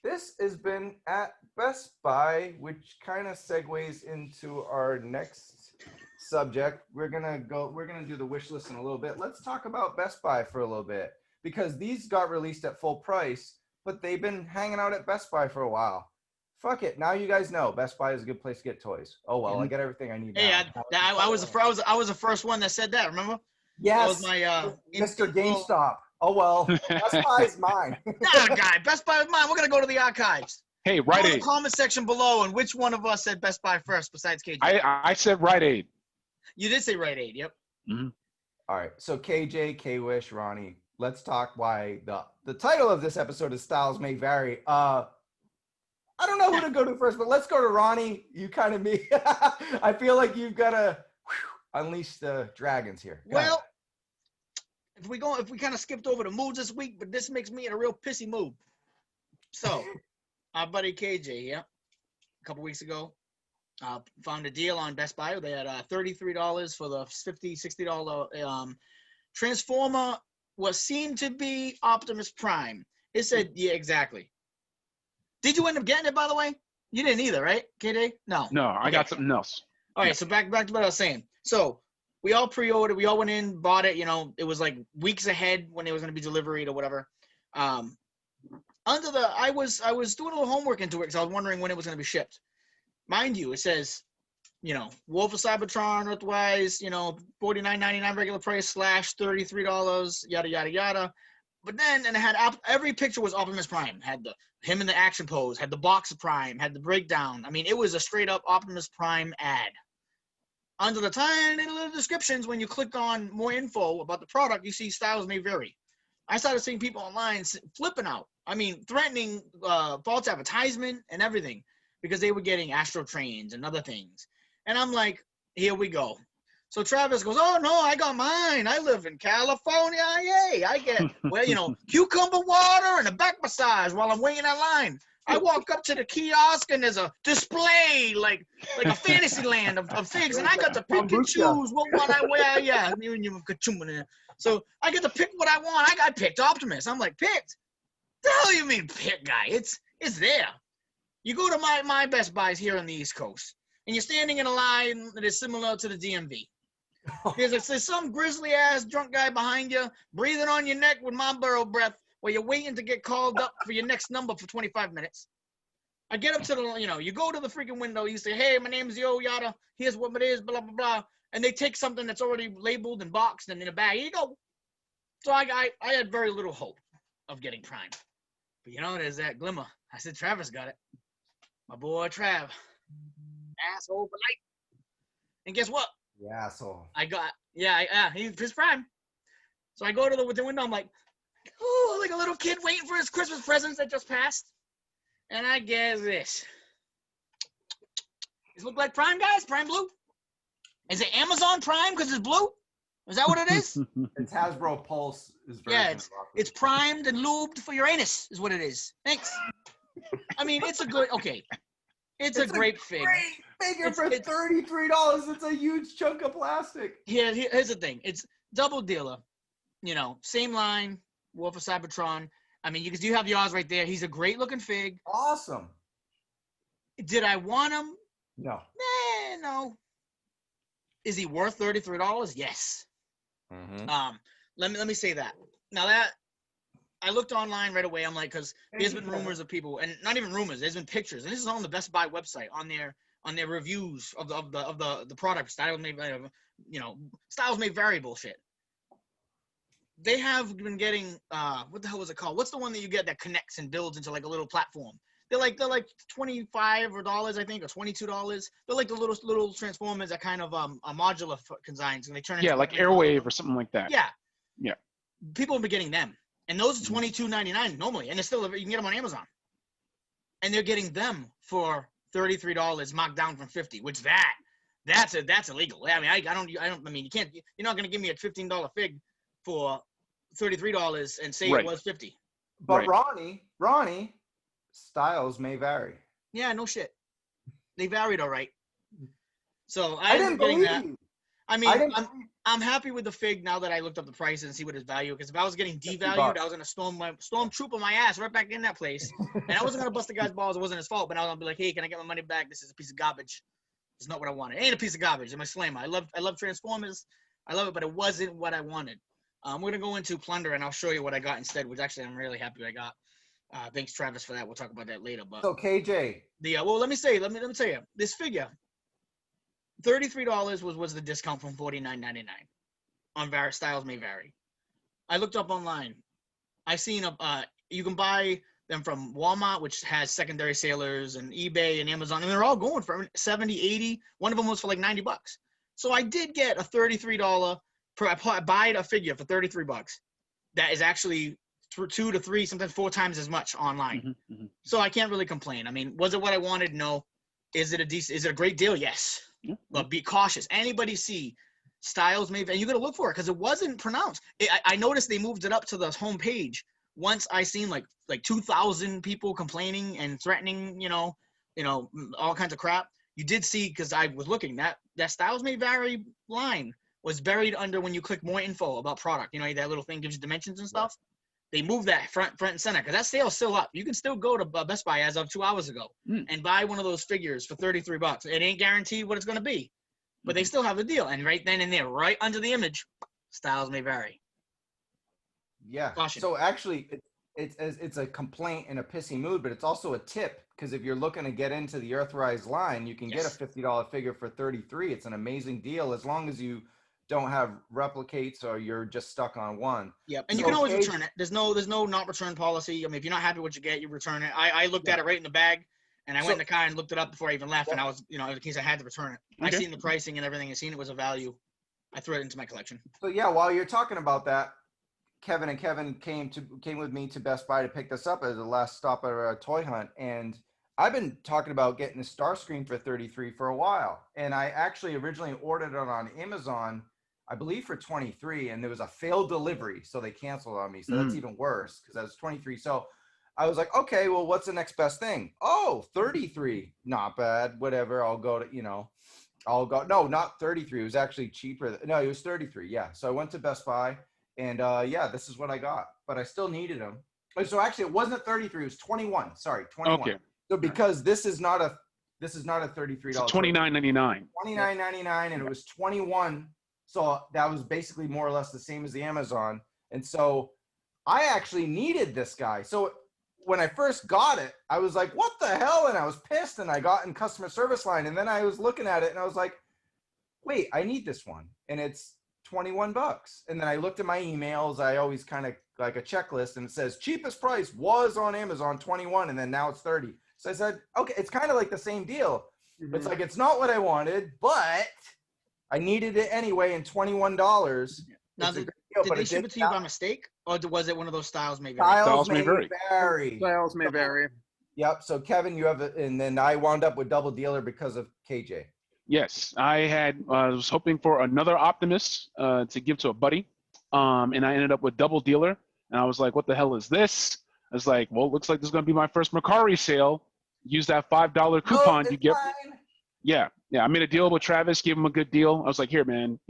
this has been at Best Buy, which kind of segues into our next subject. We're gonna do the wish list in a little bit. Let's talk about Best Buy for a little bit, because these got released at full price, but they've been hanging out at Best Buy for a while. Fuck it. Now you guys know Best Buy is a good place to get toys. Oh well, I get everything I need. Hey, I was the first one that said that. Remember? Yes. That was my Mr. GameStop. Oh well, Best Buy is mine. Nah, guy, Best Buy is mine. We're gonna go to the archives. Hey, Go Rite in the Aid. comment section below, and which one of us said Best Buy first besides KJ? I said Rite Aid. You did say Rite Aid. Yep. Mm-hmm. All right. So KJ, K-Wish, Ronnie, let's talk why the title of this episode is Styles May Vary. I don't know who to go to first, but let's go to Ronnie. You kind of me. I feel like you've got to unleash the dragons here. Go ahead. If we kind of skipped over the moods this week, but this makes me in a real pissy mood. So, our buddy KJ, a couple weeks ago, found a deal on Best Buy. They had $33 for the $60 Transformer, what seemed to be Optimus Prime. It said, yeah, exactly. Did you end up getting it, by the way? You didn't either, right, KJ? No. No, I got something else. All right, so back to what I was saying. So we all pre-ordered. We all went in, bought it. You know, it was like weeks ahead when it was going to be delivered or whatever. I was doing a little homework into it because I was wondering when it was going to be shipped. Mind you, it says, Wolf of Cybertron, Earthwise, $49.99 regular price / $33, yada yada yada. But then, and it had every picture was Optimus Prime. Had him in the action pose, had the box of Prime, had the breakdown. I mean, it was a straight up Optimus Prime ad. Under the tiny little descriptions, when you click on more info about the product, you see styles may vary. I started seeing people online flipping out. I mean, threatening false advertisement and everything because they were getting Astro Trains and other things. And I'm like, here we go. So Travis goes, oh, no, I got mine. I live in California. Yay. I get, cucumber water and a back massage while I'm waiting in line. I walk up to the kiosk and there's a display like a fantasy land of figs. And I got to pick and choose what one I wear. Yeah, so I get to pick what I want. I picked Optimus. I'm like, picked? The hell you mean pick, guy? It's there. You go to my Best Buys here on the East Coast, and you're standing in a line that is similar to the DMV. There's some grizzly-ass drunk guy behind you, breathing on your neck with Marlboro breath while you're waiting to get called up for your next number for 25 minutes. I get up to the, you go to the freaking window, you say, hey, my name's Yo Yada, here's what it is, blah, blah, blah. And they take something that's already labeled and boxed and in a bag. Here you go. So I had very little hope of getting Prime. But there's that glimmer. I said, Travis got it. My boy Trav. Asshole for life. And guess what? The asshole. I got, he's Prime. So I go to the window, I'm like, oh, like a little kid waiting for his Christmas presents that just passed. And I guess this. Does it look like Prime, guys? Prime Blue? Is it Amazon Prime because it's blue? Is that what it is? It's Hasbro Pulse. It's primed and lubed for your anus is what it is. Thanks. I mean, it's a good, okay. It's a great fig. Great figure for $33. It's a huge chunk of plastic. Here's the thing. It's double dealer. Same line, Wolf of Cybertron. I mean, you have yours right there. He's a great looking fig. Awesome. Did I want him? No. No. Is he worth $33? Yes. Mm-hmm. Let me say that. Now that I looked online right away, I'm like, because there's been rumors of people, and not even rumors. There's been pictures, and this is on the Best Buy website on their reviews of the product. Styles may vary bullshit. They have been getting what the hell was it called? What's the one that you get that connects and builds into like a little platform? They're like $25 I think, or $22. They're like the little transformers that kind of are modular designs, and they turn into like Airwave or something like that. Yeah. People have been getting them, and those are $22.99 normally, and it's still you can get them on Amazon, and they're getting them for $33 marked down from $50, which that's illegal. I mean, I don't. I mean, you can't. You're not gonna give me a $15 fig for $33 and say it was $50. But Ronnie. Styles may vary. Yeah, no shit. They varied all right. So I didn't believe that. you. I mean, I'm happy with the fig now that I looked up the price and see what his value. Because if I was getting devalued, I was gonna stormtrooper my ass right back in that place, and I wasn't gonna bust the guy's balls. It wasn't his fault, but I was gonna be like, hey, can I get my money back? This is a piece of garbage. It's not what I wanted. It ain't a piece of garbage. I'm a slammer. I love Transformers. I love it, but it wasn't what I wanted. We're gonna go into Plunder, and I'll show you what I got instead, which actually I'm really happy I got. Thanks, Travis, for that. We'll talk about that later. But so KJ, let me tell you, this figure, $33 was the discount from $49.99. On various styles may vary. I looked up online. I seen you can buy them from Walmart, which has secondary sailors, and eBay and Amazon, and they're all going for 70, 80. One of them was for like $90. So I did get a $33 I buy a figure for $33. That is actually 2 to 3, sometimes 4 times as much online. Mm-hmm. So I can't really complain. I mean, was it what I wanted? No. Is it a great deal? Yes. Mm-hmm. But be cautious. Anybody see styles maybe, and you got to look for it because it wasn't pronounced. I noticed they moved it up to the home page. Once I seen like 2,000 people complaining and threatening, all kinds of crap. You did see, because I was looking, that styles may vary line was buried under when you click more info about product. That little thing gives you dimensions and stuff. They moved that front and center because that sale's still up. You can still go to Best Buy as of 2 hours ago and buy one of those figures for $33. It ain't guaranteed what it's going to be, but they still have the deal. And right then and there, right under the image, styles may vary. Yeah. Caution. So actually, it's a complaint in a pissy mood, but it's also a tip, because if you're looking to get into the Earthrise line, you can get a $50 figure for 33. It's an amazing deal as long as you don't have replicates or you're just stuck on one. Yep, and you can always return it. There's no not return policy. I mean, if you're not happy with what you get, you return it. I looked at it right in the bag, and I went in the car and looked it up before I even left, and I was, in case I had to return it. I seen the pricing and everything. I seen it was a value. I threw it into my collection. So yeah, while you're talking about that, Kevin came with me to Best Buy to pick this up as the last stop at a toy hunt, and I've been talking about getting a Starscream for 33 for a while, and I actually originally ordered it on Amazon, I believe for 23, and there was a failed delivery, so they canceled on me. So that's even worse because that was 23. So I was like, okay, well, what's the next best thing? Oh, 33, not bad. Whatever, I'll go to no, not 33. It was actually cheaper. No, it was 33. Yeah. So I went to Best Buy. And yeah, this is what I got, but I still needed them. So actually, it wasn't 33; it was 21. Sorry, 21. Okay. So because this is not a $33. It's $29.99. $29.99, and it was 21. So that was basically more or less the same as the Amazon. And so I actually needed this guy. So when I first got it, I was like, "What the hell?" And I was pissed. And I got in customer service line, and then I was looking at it, and I was like, "Wait, I need this one," and it's $21. And then I looked at my emails. I always kind of like a checklist, and it says cheapest price was on Amazon 21, and then now it's 30. So I said, okay, it's kind of like the same deal. It's like, it's not what I wanted, but I needed it anyway, and $21. Now, did they ship it to you by mistake, or was it one of those styles may vary? Styles may vary. Styles may vary. Yep. So Kevin, you have it, and then I wound up with double dealer because of KJ. Yes, I was hoping for another Optimus to give to a buddy, and I ended up with double dealer, and I was like, what the hell is this? I was like, well, it looks like this is going to be my first Mercari sale. Use that $5 coupon you get. Fine. Yeah, I made a deal with Travis, gave him a good deal. I was like, here, man,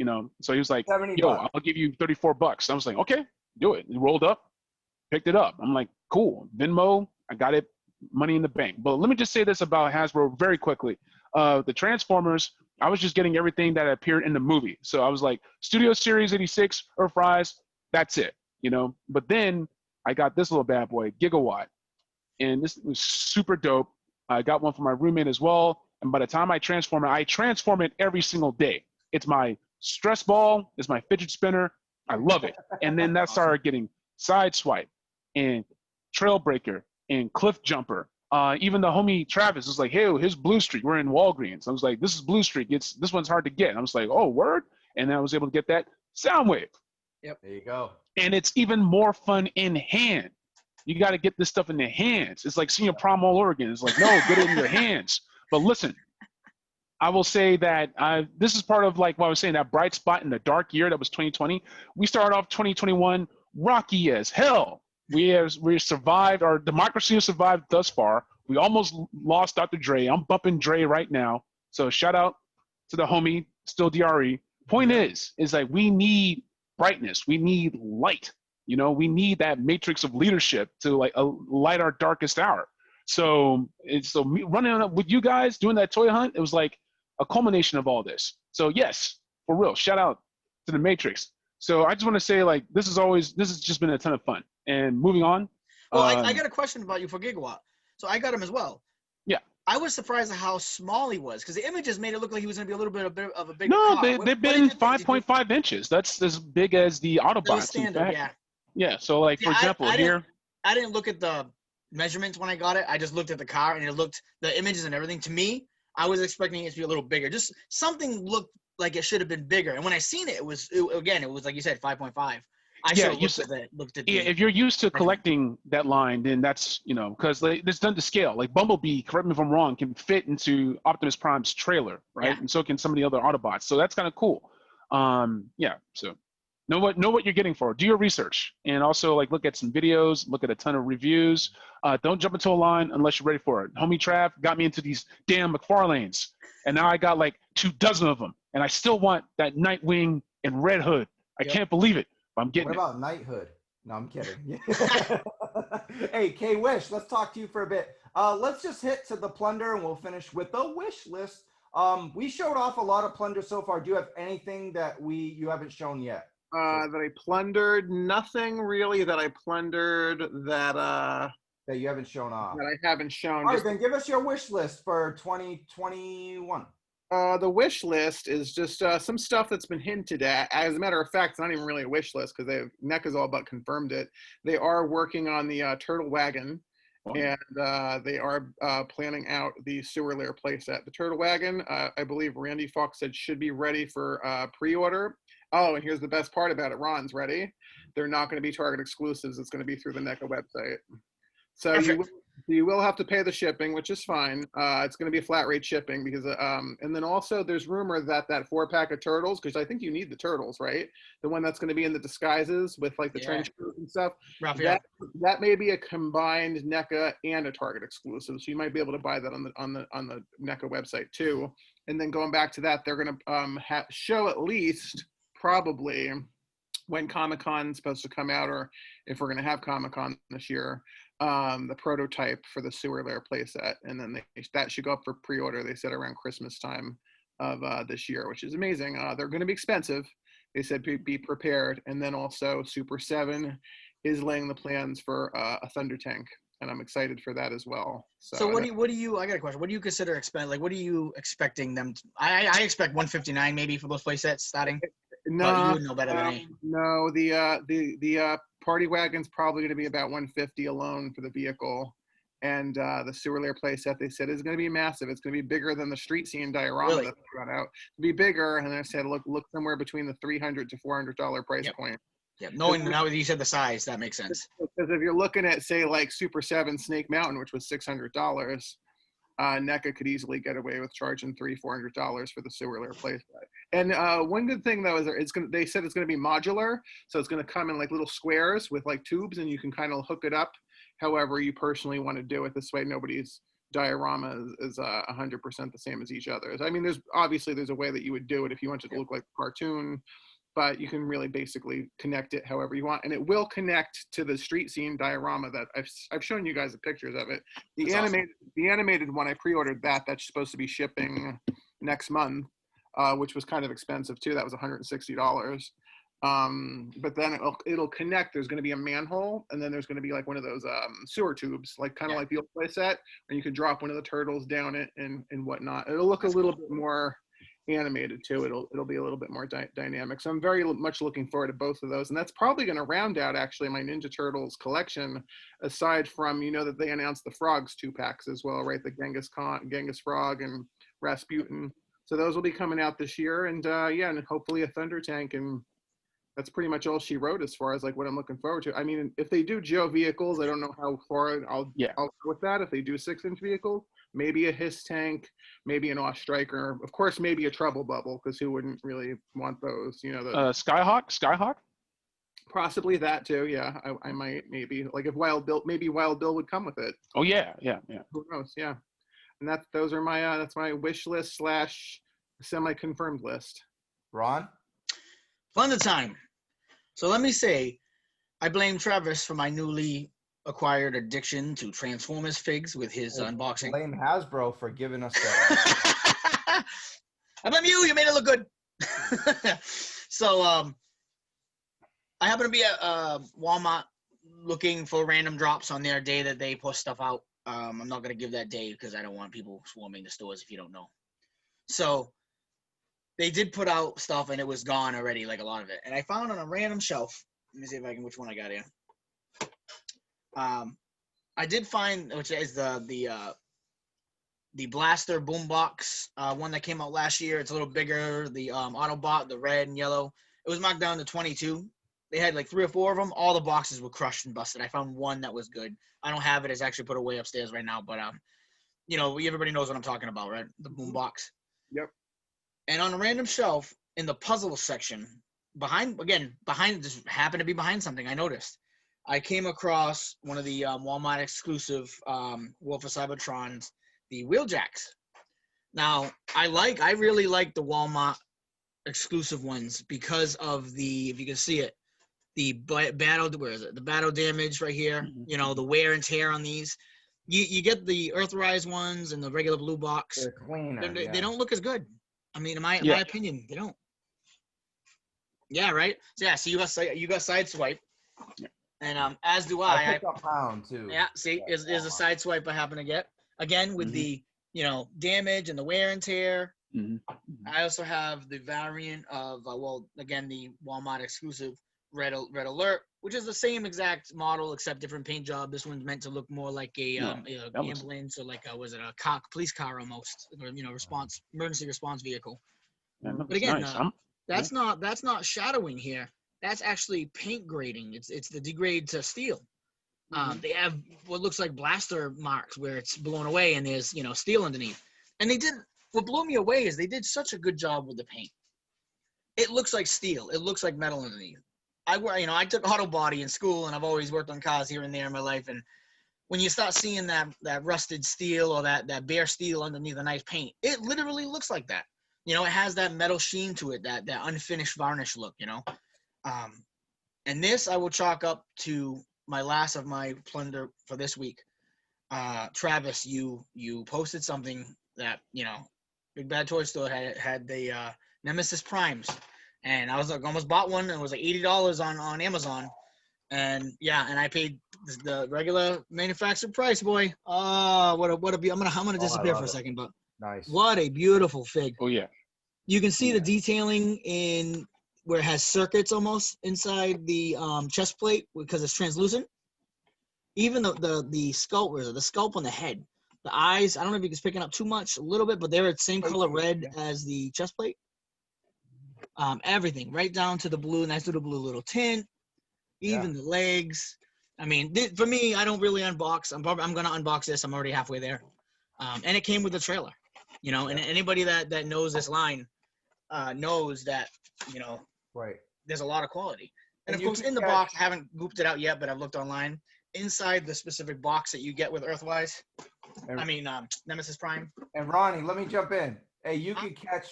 so he was like, yo, I'll give you $34. I was like, okay, do it. He rolled up, picked it up. I'm like, cool, Venmo, I got it, money in the bank. But let me just say this about Hasbro very quickly. The Transformers, I was just getting everything that appeared in the movie. So I was like, Studio Series 86, Earthrise, that's it, But then I got this little bad boy, Gigawatt. And this was super dope. I got one for my roommate as well. And by the time I transform it every single day. It's my stress ball, it's my fidget spinner. I love it. And then that started getting Sideswipe and Trailbreaker and Cliff Jumper. Even the homie Travis was like, hey, here's Blue Streak. We're in Walgreens. I was like, this is Blue Streak. This one's hard to get. And I was like, oh, word? And then I was able to get that Soundwave. Yep. There you go. And it's even more fun in hand. You got to get this stuff in the hands. It's like senior prom all over again. It's like, no, get it in your hands. But listen, I will say that this is part of like what I was saying, that bright spot in the dark year that was 2020. We started off 2021 rocky as hell. We survived. Our democracy has survived thus far. We almost lost Dr. Dre. I'm bumping Dre right now. So shout out to the homie, still DRE. Point is like we need brightness. We need light. We need that matrix of leadership to like light our darkest hour. So me running up with you guys doing that toy hunt, it was like a culmination of all this. So yes, for real, shout out to the Matrix. So I just want to say, like, this has just been a ton of fun. And moving on. Well, I got a question about you for Gigawatt. So I got him as well. Yeah. I was surprised at how small he was because the images made it look like he was going to be a little bit of a bigger car. They've been 5.5 inches. That's as big as the Autobots. Standard, yeah. Yeah. So, like, for example, I here. I didn't look at the measurements when I got it. I just looked at the car and it looked, the images and everything. To me, I was expecting it to be a little bigger. Just something looked like it should have been bigger. And when I seen it, it was like you said, 5.5. I should have looked at if you're used to collecting that line, then that's, because it's done to scale. Like Bumblebee, correct me if I'm wrong, can fit into Optimus Prime's trailer, right? Yeah. And so can some of the other Autobots. So that's kind of cool. So know what you're getting for. Do your research, and also like look at some videos, look at a ton of reviews. Don't jump into a line unless you're ready for it. Homie Trav got me into these damn McFarlanes, and now I got like 24 of them, and I still want that Nightwing and Red Hood. I can't believe it. I'm getting What about Knighthood? No, I'm kidding. Hey, K-Wish, let's talk to you for a bit. Let's just hit to the plunder and we'll finish with the wish list. We showed off a lot of plunder so far. Do you have anything that you haven't shown yet? That I plundered. Nothing really that I plundered that that you haven't shown off. that I haven't shown. All right, Just then give us your wish list for 2021. the wish list is just some stuff that's been hinted at. As a matter of fact, it's not even really a wish list because NECA's all but confirmed it. They are working on the Turtle Wagon, and they are planning out the sewer lair playset. The Turtle Wagon, I believe Randy Fox said, should be ready for pre-order. Oh, and here's the best part about it. Ron's ready. They're not going to be Target exclusives. It's going to be through the NECA website. So you will have to pay the shipping, which is fine. It's going to be a flat rate shipping because, and then also there's rumor that 4-pack of turtles, because I think you need the turtles, right? The one that's going to be in the disguises with like the trench coat and stuff. That may be a combined NECA and a Target exclusive, so you might be able to buy that on the NECA website too. And then going back to that, they're going to show at least probably when Comic-Con's supposed to come out, or if we're going to have Comic-Con this year, the prototype for the sewer lair playset, and then that should go up for pre-order. They said around Christmas time of this year, which is amazing. They're going to be expensive. They said be prepared. And then also Super 7 is laying the plans for a Thunder Tank, and I'm excited for that as well. So what do you? I got a question. What do you consider expect? Like, what are you expecting them? I expect 159 maybe for those playsets starting. No, you would know better than me. No, the party wagon's probably going to be about 150 alone for the vehicle, and the sewer lair playset they said is going to be massive. It's going to be bigger than the street scene diorama that they brought out. It'll be bigger, and I said look somewhere between the $300 to $400 price point. Yeah, knowing now that you said the size, that makes sense. Because if you're looking at say like Super 7 Snake Mountain, which was $600. NECA could easily get away with charging $300-400 for the sewer lair playset. And one good thing though is they said it's going to be modular, so it's going to come in like little squares with like tubes, and you can kind of hook it up however you personally want to do it. This way, nobody's diorama is 100% the same as each other's. I mean, there's a way that you would do it if you wanted to look like a cartoon, but you can really basically connect it however you want, and it will connect to the street scene diorama that I've shown you guys the pictures of it. The animated one I pre-ordered that's supposed to be shipping next month, which was kind of expensive too. That was $160. But then it'll connect. There's going to be a manhole, and then there's going to be like one of those sewer tubes, like kind of like the old playset, and you can drop one of the turtles down it and whatnot. It'll look a little bit more animated too. It'll be a little bit more dynamic. So I'm very much looking forward to both of those, and that's probably going to round out actually my Ninja Turtles collection. Aside from that they announced the Frogs 2-packs as well, right? The Genghis Frog and Rasputin. So those will be coming out this year, and and hopefully a Thunder Tank, and that's pretty much all she wrote as far as like what I'm looking forward to. I mean, if they do Joe vehicles, I don't know how far I'll go with that. If they do 6-inch vehicles, maybe a Hiss tank, maybe an Off Striker, of course, maybe a Trouble Bubble, because who wouldn't really want those? Skyhawk. Possibly that too. Yeah, I might maybe like if Wild Bill would come with it. Oh yeah. Who knows? Yeah, and those are my that's my wish list / semi-confirmed list. Ron? Fun the time. So let me say, I blame Travis for my newly acquired addiction to Transformers figs with his unboxing. Blame Hasbro for giving us that. I blame you. You made it look good. So I happen to be at Walmart looking for random drops on their day that they post stuff out. I'm not going to give that day because I don't want people swarming the stores if you don't know. So they did put out stuff, and it was gone already, like a lot of it. And I found on a random shelf. Let me see if I can, which one I got here. I did find, which is the Blaster Boombox one that came out last year. It's a little bigger. The Autobot, the red and yellow. It was marked down to 22. They had like 3 or 4 of them. All the boxes were crushed and busted. I found one that was good. I don't have it. It's actually put away upstairs right now. But everybody knows what I'm talking about, right? The Boombox. Yep. And on a random shelf in the puzzle section, behind, just happened to be behind something, I noticed. I came across one of the Walmart exclusive Wolf of Cybertrons, the Wheeljacks. Now, I really like the Walmart exclusive ones because of if you can see it, the battle, where is it? The battle damage right here, the wear and tear on these. You get the Earthrise ones and the regular blue box. They're cleaner. They don't look as good. I mean, in my opinion, they don't. Yeah, right. So yeah, so you got Sideswipe, and as do I I. picked up Pound too. Yeah, see, is a Sideswipe I happen to get again with the damage and the wear and tear. Mm-hmm. I also have the variant of again the Walmart exclusive Red Alert, which is the same exact model except different paint job. This one's meant to look more like a ambulance or like a police car almost, or emergency response vehicle. But again, nice. that's not shadowing here. That's actually paint grading. It's the degrade to steel. They have what looks like blaster marks where it's blown away and there's steel underneath. And what blew me away is they did such a good job with the paint. It looks like steel. It looks like metal underneath. I took auto body in school and I've always worked on cars here and there in my life. And when you start seeing that rusted steel or that bare steel underneath a nice paint, it literally looks like that. It has that metal sheen to it, that unfinished varnish look, And this I will chalk up to my last of my plunder for this week. Travis, you posted something that, Big Bad Toy Store had the Nemesis Primes. And I was like, almost bought one. And it was like $80 on Amazon. And yeah, and I paid the regular manufacturer price, boy. Oh, I'm gonna disappear for a second, but nice. What a beautiful fig. Oh yeah. You can see the detailing in where it has circuits almost inside the chest plate because it's translucent. Even the scalp on the head, the eyes. I don't know if you can picking up too much, a little bit, but they're the same color red as the chest plate. Everything right down to the blue, nice little blue little tint. Even the legs. I mean, for me, I don't really unbox. I'm gonna unbox this. I'm already halfway there. And it came with the trailer, And anybody that knows this line knows that right. There's a lot of quality. And of course, in the box, I haven't gooped it out yet, but I've looked online. Inside the specific box that you get with Earthwise, Nemesis Prime. And Ronnie, let me jump in. Hey, you could catch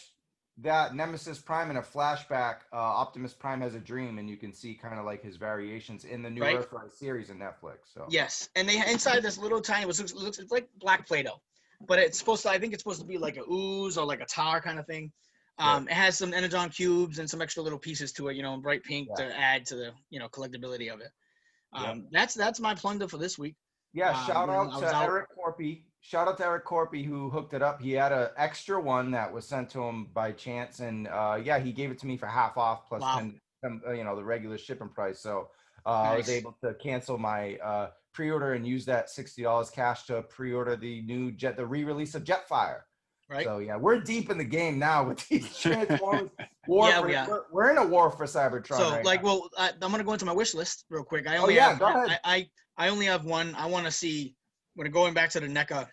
that Nemesis Prime in a flashback. Optimus Prime has a dream, and you can see kind of like his variations in the new Earthrise series in Netflix. So yes, and they inside this little tiny, looks it's like black Play-Doh, but it's supposed to. I think it's supposed to be like a ooze or like a tar kind of thing. It has some Energon cubes and some extra little pieces to it, bright pink to add to the collectability of it. That's my plunder for this week. Yeah, shout out to Eric Corpy. Shout out to Eric Corpy who hooked it up. He had an extra one that was sent to him by chance, and he gave it to me for half off plus 10, the regular shipping price. So nice. I was able to cancel my pre-order and use that $60 cash to pre-order the new the re-release of Jetfire. Right. So we're deep in the game now with these Transformers. We're in a war for Cybertron. So I'm gonna go into my wish list real quick. Go ahead. I only have one. I want to see. When going back to the NECA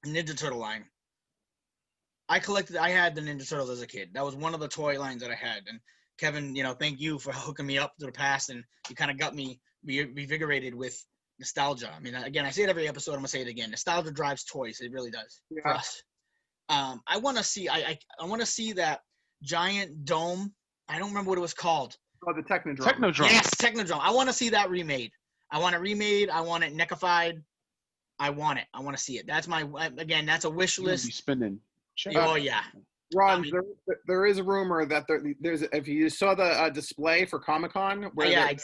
Ninja Turtle line, I had the Ninja Turtles as a kid. That was one of the toy lines that I had. And Kevin, thank you for hooking me up to the past, and you kind of got me revigorated with nostalgia. I mean, again, I say it every episode. I'm gonna say it again. Nostalgia drives toys. It really does for us. I want to see. I want to see that giant dome. I don't remember what it was called. Oh, the Technodrome. Technodrome. Yes, Technodrome. I want to see that remade. I want it remade. I want it NECified. I want it. I want to see it. That's that's a wish list. You'll be spending. Oh yeah. Ron, there is a rumor that there's if you saw the display for Comic-Con where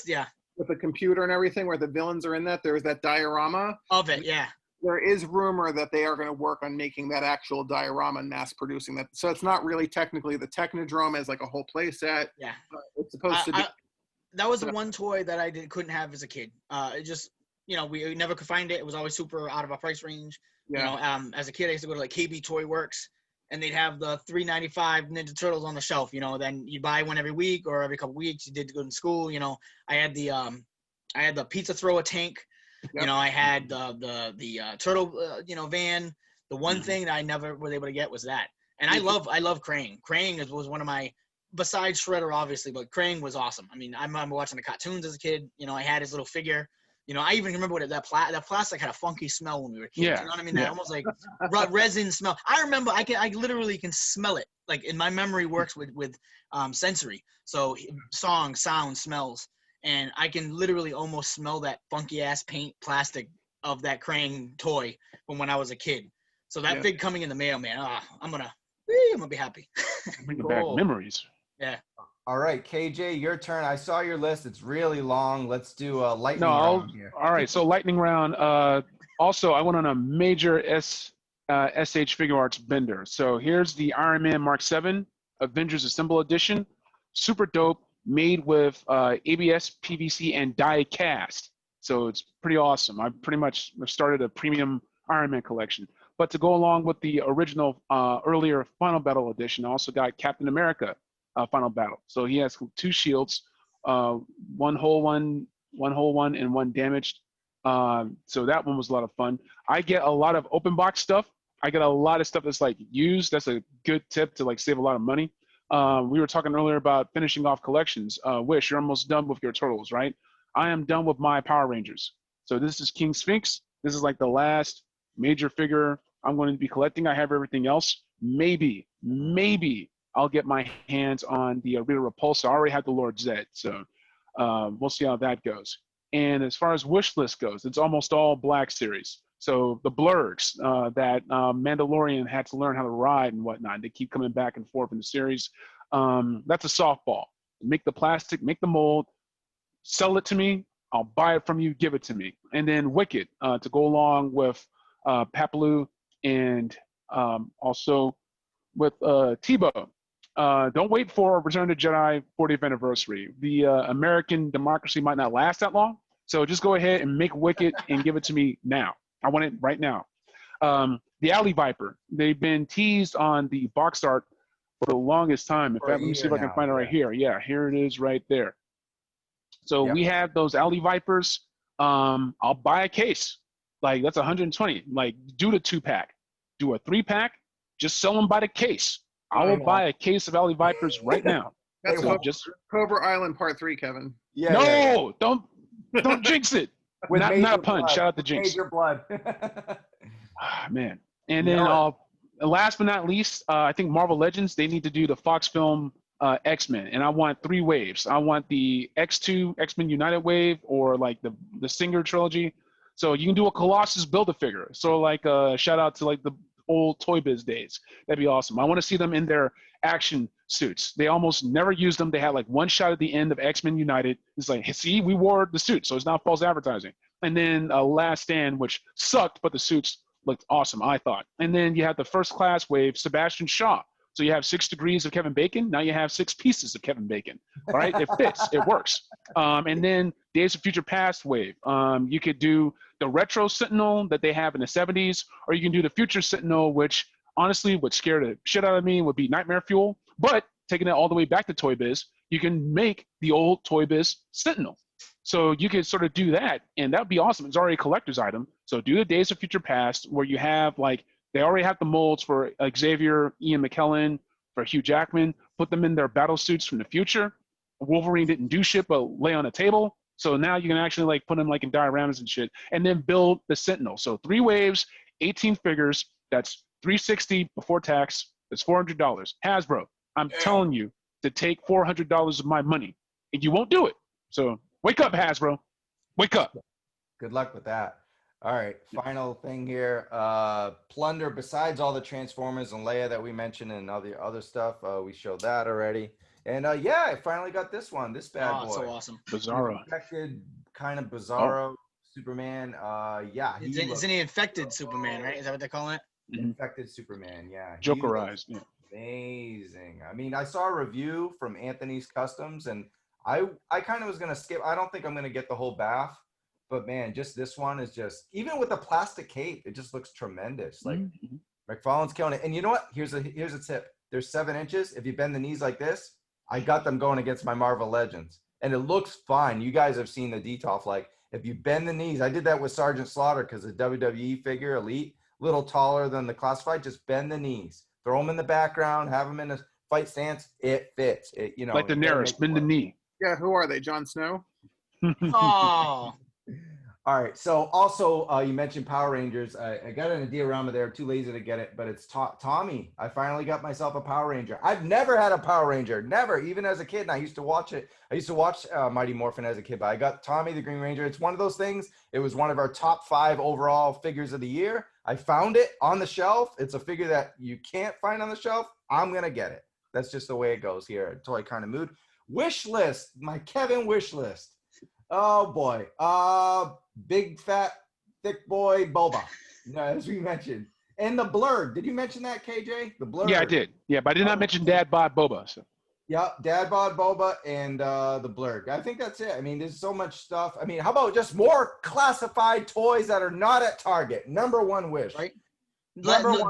with the computer and everything where the villains are in there's that diorama of it. Yeah. There is rumor that they are going to work on making that actual diorama and mass producing that. So it's not really technically the Technodrome as like a whole play set. Yeah. It's supposed to be. That was the one toy that I couldn't have as a kid. It just, we never could find it. It was always super out of our price range. Yeah. As a kid, I used to go to like KB Toy Works, and they'd have the $3.95 Ninja Turtles on the shelf. Then you'd buy one every week or every couple weeks. You did go to school. I had the pizza thrower tank. Yep. I had the turtle, van. The one thing that I never was able to get was that. And I love Krang. Krang was one of my, besides Shredder, obviously, but Krang was awesome. I mean, I remember watching the cartoons as a kid. I had his little figure. I even remember what that plastic had a funky smell when we were kids. Yeah. You know what I mean? That almost like resin smell. I remember I literally can smell it. Like in my memory works with sensory. So songs, sounds, smells. And I can literally almost smell that funky ass paint plastic of that Krang toy from when I was a kid. So that fig coming in the mail, man, I'm gonna be happy. Bringing back memories. Yeah. All right, KJ, your turn. I saw your list. It's really long. Let's do a No, lightning round here. all right. So lightning round. Also, I went on a major SH Figure Arts bender. So here's the Iron Man Mark 7 Avengers Assemble Edition. Super dope. Made with ABS, PVC, and die cast. So it's pretty awesome. I pretty much started a premium Iron Man collection. But to go along with the original earlier Final Battle edition, I also got Captain America Final Battle. So he has 2 shields, one whole one, and one damaged. So that one was a lot of fun. I get a lot of open box stuff. I get a lot of stuff that's like used. That's a good tip to like save a lot of money. We were talking earlier about finishing off collections. Wish, you're almost done with your Turtles, right? I am done with my Power Rangers. So this is King Sphinx. This is like the last major figure I'm going to be collecting. I have everything else. Maybe I'll get my hands on the Rita Repulsa. I already have the Lord Zed, so we'll see how that goes. And as far as wish list goes, it's almost all Black Series. So the Blurgs that Mandalorian had to learn how to ride and whatnot, they keep coming back and forth in the series. That's a softball. Make the plastic, make the mold, sell it to me. I'll buy it from you, give it to me. And then Wicked to go along with Papalu and also with Tebow. Don't wait for Return to Jedi 40th anniversary. The American democracy might not last that long, so just go ahead and make Wicked and give it to me now. I want it right now. The Alley Viper. They've been teased on the box art for the longest time. In fact, let me see if I can find it right here. Yeah, here it is right there. So we have those Alley Vipers. I'll buy a case. Like that's 120. Like do the 2-pack. Do a 3-pack. Just sell them by the case. I will buy a case of Alley Vipers right now. That's So Cobra Island Part 3, Kevin. Yeah. Don't jinx it. Not a pun. Blood. Shout out to Jinx. Major blood. Man. And then last but not least, I think Marvel Legends, they need to do the Fox film X-Men. And I want 3 waves. I want the X2 X-Men United wave or like the Singer trilogy. So you can do a Colossus Build-A-Figure. So like shout out to like the old Toy Biz days. That'd be awesome. I want to see them in their action suits. They almost never used them. They had like one shot at the end of X-Men United. It's like, see, we wore the suit, so it's not false advertising. And then Last Stand, which sucked, but the suits looked awesome, I thought. And then you have the First Class wave, Sebastian Shaw. So you have 6 degrees of Kevin Bacon. Now you have 6 pieces of Kevin Bacon. All right, it fits, it works. And then Days of Future Past wave. You could do the retro Sentinel that they have in the 70s, or you can do the future Sentinel, which honestly would scare the shit out of me, would be nightmare fuel. But taking it all the way back to Toy Biz, you can make the old Toy Biz Sentinel. So you could sort of do that, and that would be awesome. It's already a collector's item. So do the Days of Future Past, where you have like, they already have the molds for Xavier, Ian McKellen, for Hugh Jackman. Put them in their battle suits from the future. Wolverine didn't do shit but lay on a table. So now you can actually like put them like in dioramas and shit, and then build the Sentinel. So 3 waves, 18 figures. That's $360 before tax. That's $400. Hasbro, I'm telling you to take $400 of my money, and you won't do it. So wake up, Hasbro. Wake up. Good luck with that. All right, final thing here. Plunder, besides all the Transformers and Leia that we mentioned and all the other stuff, we showed that already. And yeah, I finally got this one, this bad boy. Oh, so awesome. Bizarro. Infected, kind of Bizarro Superman. Yeah. Isn't he infected Superman, right? Is that what they call it? Infected Superman, yeah. Jokerized. Yeah. Amazing. I mean, I saw a review from Anthony's Customs, and I kind of was going to skip. I don't think I'm going to get the whole bath. But man, just this one is just, even with a plastic cape, it just looks tremendous. Like McFarlane's killing it. And you know what? Here's a tip. There's 7 inches. If you bend the knees like this, I got them going against my Marvel Legends. And it looks fine. You guys have seen the detail. Like if you bend the knees, I did that with Sergeant Slaughter because the WWE figure, Elite, little taller than the classified, just bend the knees. Throw them in the background, have them in a fight stance. It fits. It, you know, like the nearest, bend the knee. Yeah, who are they? Jon Snow? Oh. All right. So also, you mentioned Power Rangers. I got an diorama there. Too lazy to get it, but it's Tommy. I finally got myself a Power Ranger. I've never had a Power Ranger. Never, even as a kid. And I used to watch it. I used to watch Mighty Morphin as a kid, but I got Tommy the Green Ranger. It's one of those things. It was one of our top 5 overall figures of the year. I found it on the shelf. It's a figure that you can't find on the shelf. I'm going to get it. That's just the way it goes here at Toy Kind of Mood. Wish list, my Kevin wish list. Oh boy. Big fat thick boy boba. As we mentioned. And the blurred. Did you mention that, KJ? The blurred. Yeah, I did. Yeah, but I did not mention Dad Bod Boba. So. Yeah, Dad Bod Boba and the blurred. I think that's it. I mean, there's so much stuff. I mean, how about just more classified toys that are not at Target? Number one wish. Right.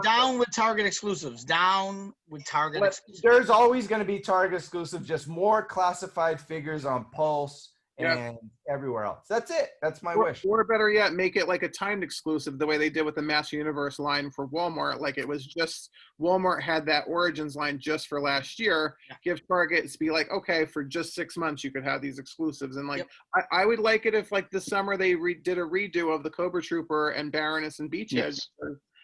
Down with Target exclusives. Down with Target exclusives. There's always going to be Target exclusive, just more classified figures on Pulse and everywhere else. That's it. That's my wish. Or better yet, make it like a timed exclusive the way they did with the Master Universe line for Walmart. Like it was just Walmart had that Origins line just for last year. Yeah. Give Target to be like, okay, for just 6 months you could have these exclusives. And like I would like it if like this summer they did a redo of the Cobra Trooper and Baroness and Beachhead. Yes.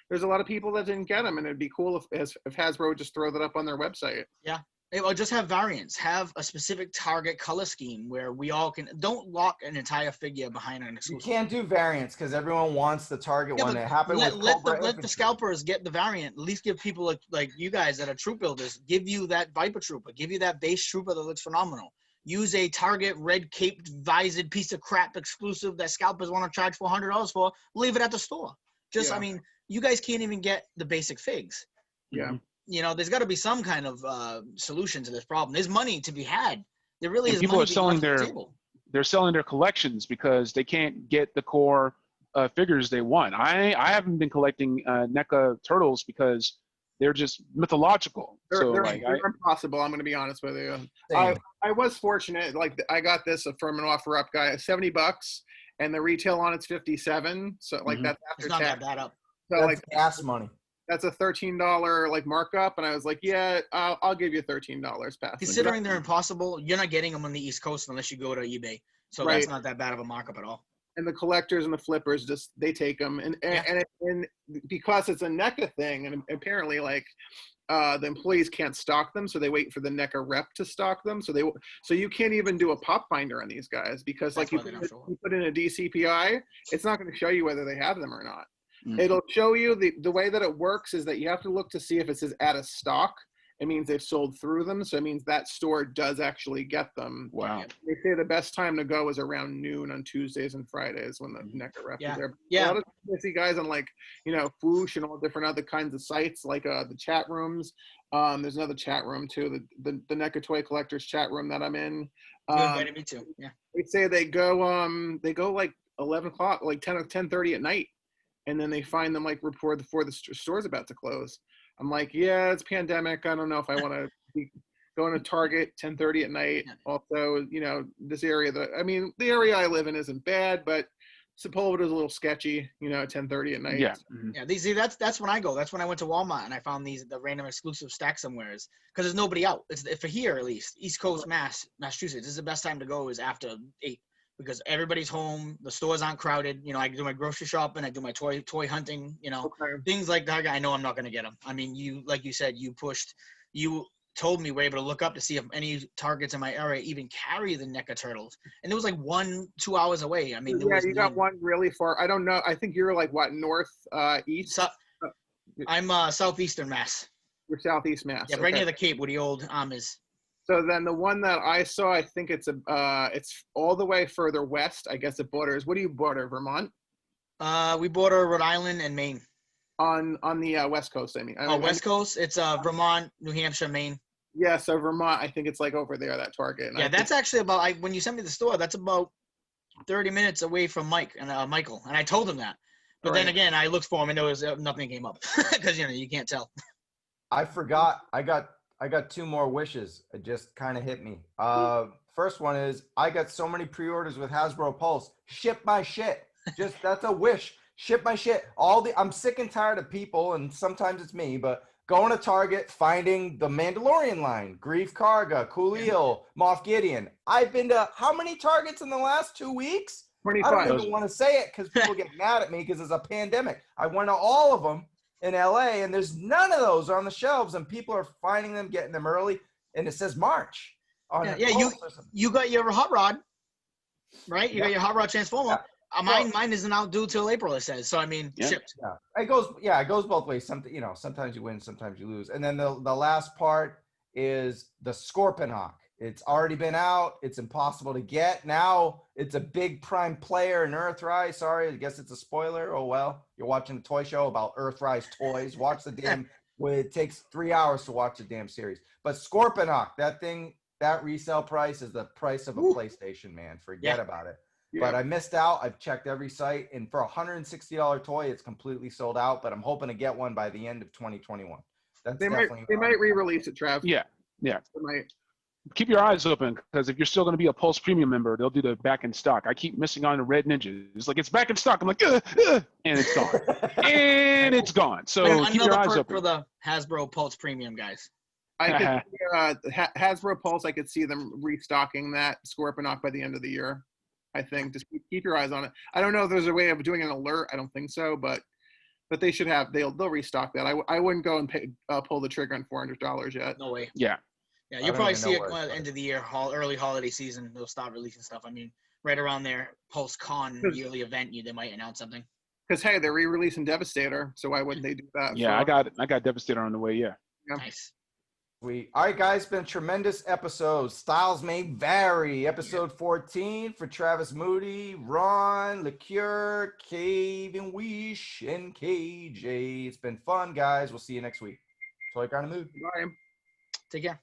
There's a lot of people that didn't get them, and it'd be cool if Hasbro would just throw that up on their website. Yeah. Or just have variants. Have a specific Target color scheme where we all can. Don't lock an entire figure behind an exclusive. You can't do variants because everyone wants the Target one. It happened with Cobra. Let the scalpers get the variant. At least give people like you guys that are troop builders. Give you that Viper Trooper. Give you that base trooper that looks phenomenal. Use a Target red caped visored piece of crap exclusive that scalpers want to charge $400 for. Leave it at the store. I mean, you guys can't even get the basic figs. Yeah. You know, there's got to be some kind of solution to this problem. There's money to be had. There really is. People are selling they're selling their collections because they can't get the core figures they want. I haven't been collecting NECA turtles because they're just mythological. They're impossible. I'm going to be honest with you. I was fortunate. Like I got this from an offer up guy, $70, and the retail on it's $57. So like that's after it's not tax. that bad up. So that's like gas money. That's a $13 like markup, and I was like, yeah, I'll give you $13 pass. Considering they're impossible, you're not getting them on the East Coast unless you go to eBay. So that's not that bad of a markup at all. And the collectors and the flippers they take them, and because it's a NECA thing, and apparently like the employees can't stock them, so they wait for the NECA rep to stock them. So you can't even do a pop finder on these guys because like you put in a DCPI, it's not going to show you whether they have them or not. Mm-hmm. It'll show you the way that it works is that you have to look to see if it says out of stock. It means they've sold through them. So it means that store does actually get them. Wow. They say the best time to go is around noon on Tuesdays and Fridays when the NECA rep is there. Yeah. A lot of I see guys on like, Foosh and all different other kinds of sites, like the chat rooms. There's another chat room too, the NECA Toy Collectors chat room that I'm in. You invited me too. Yeah. They say they go like 11 o'clock, like 10 or 10:30 at night. And then they find them like before the store's about to close. I'm like, yeah, it's pandemic. I don't know if I want to be going to Target 10:30 at night. Also, this area the area I live in isn't bad, but Sepulveda is a little sketchy, at 10:30 at night. Yeah. Mm-hmm. Yeah. That's when I go. That's when I went to Walmart and I found the random exclusive stack somewheres because there's nobody out. It's for here at least. East Coast, Massachusetts. This is the best time to go is after 8. Because everybody's home, the stores aren't crowded. I do my grocery shopping, I do my toy hunting. Things like that. I know I'm not going to get them. I mean, like you said, you told me we're able to look up to see if any Targets in my area even carry the NECA turtles, and it was like 1-2 hours away. I mean, you got one really far. I don't know. I think you're like what east? I'm southeastern Mass. You're southeast Mass. Yeah, right near the Cape where the old is. So then the one that I saw, I think it's all the way further west. I guess it borders. What do you border? Vermont? We border Rhode Island and Maine. On the West Coast, I mean. West Coast. It's Vermont, New Hampshire, Maine. Yeah, so Vermont, I think it's like over there, that Target. And that's actually about. When you sent me the store, that's about 30 minutes away from Michael, and I told him that. But then again, I looked for him and there was nothing came up because you can't tell. I forgot. I got 2 more wishes. It just kind of hit me. First one is I got so many pre-orders with Hasbro Pulse. Ship my shit. That's a wish. Ship my shit. I'm sick and tired of people, and sometimes it's me, but going to Target, finding the Mandalorian line, Grief Karga, Coolio, Moff Gideon. I've been to how many Targets in the last 2 weeks? 25. I don't even want to say it because people get mad at me because it's a pandemic. I went to all of them in LA, and there's none of those on the shelves, and people are finding them, getting them early, and it says March. You got your hot rod, right? You got your hot rod transformer. Yeah. Mine isn't out due till April. It says so. I mean, shipped. Yeah, it goes both ways. Sometimes you win, sometimes you lose. And then the last part is the Scorpion Hawk. It's already been out. It's impossible to get. Now it's a big prime player in Earthrise. Sorry, I guess it's a spoiler. Oh well. You're watching a toy show about Earthrise toys. Watch the damn it takes 3 hours to watch the damn series. But Scorponok, that resale price is the price of a PlayStation, man. Forget about it. Yeah. But I missed out. I've checked every site, and for a $160 toy, it's completely sold out. But I'm hoping to get one by the end of 2021. They might re-release it, Trav. Yeah. They might. Keep your eyes open, because if you're still going to be a Pulse Premium member, they'll do the back in stock. I keep missing on the Red Ninja. It's like, it's back in stock. I'm like, and it's gone. And it's gone. So keep your eyes open. For the Hasbro Pulse Premium guys. I could Hasbro Pulse. I could see them restocking that Scorponok by the end of the year. I think just keep your eyes on it. I don't know if there's a way of doing an alert. I don't think so, but they should have. They'll restock that. I wouldn't go and pull the trigger on $400 yet. No way. Yeah. Yeah, you'll probably see it at the end of the year, early holiday season. They'll stop releasing stuff. I mean, right around their Pulse Con yearly event, they might announce something. Because hey, they're re-releasing Devastator, so why wouldn't they do that? Yeah, I got Devastator on the way. Yeah. Nice. Sweet. All right, guys, been a tremendous episode. Styles may vary. Episode 14 for Travis Moody, Ron, Liqueur, Cave and Weesh, and KJ. It's been fun, guys. We'll see you next week. Toy Kind of Mood. Bye. Take care.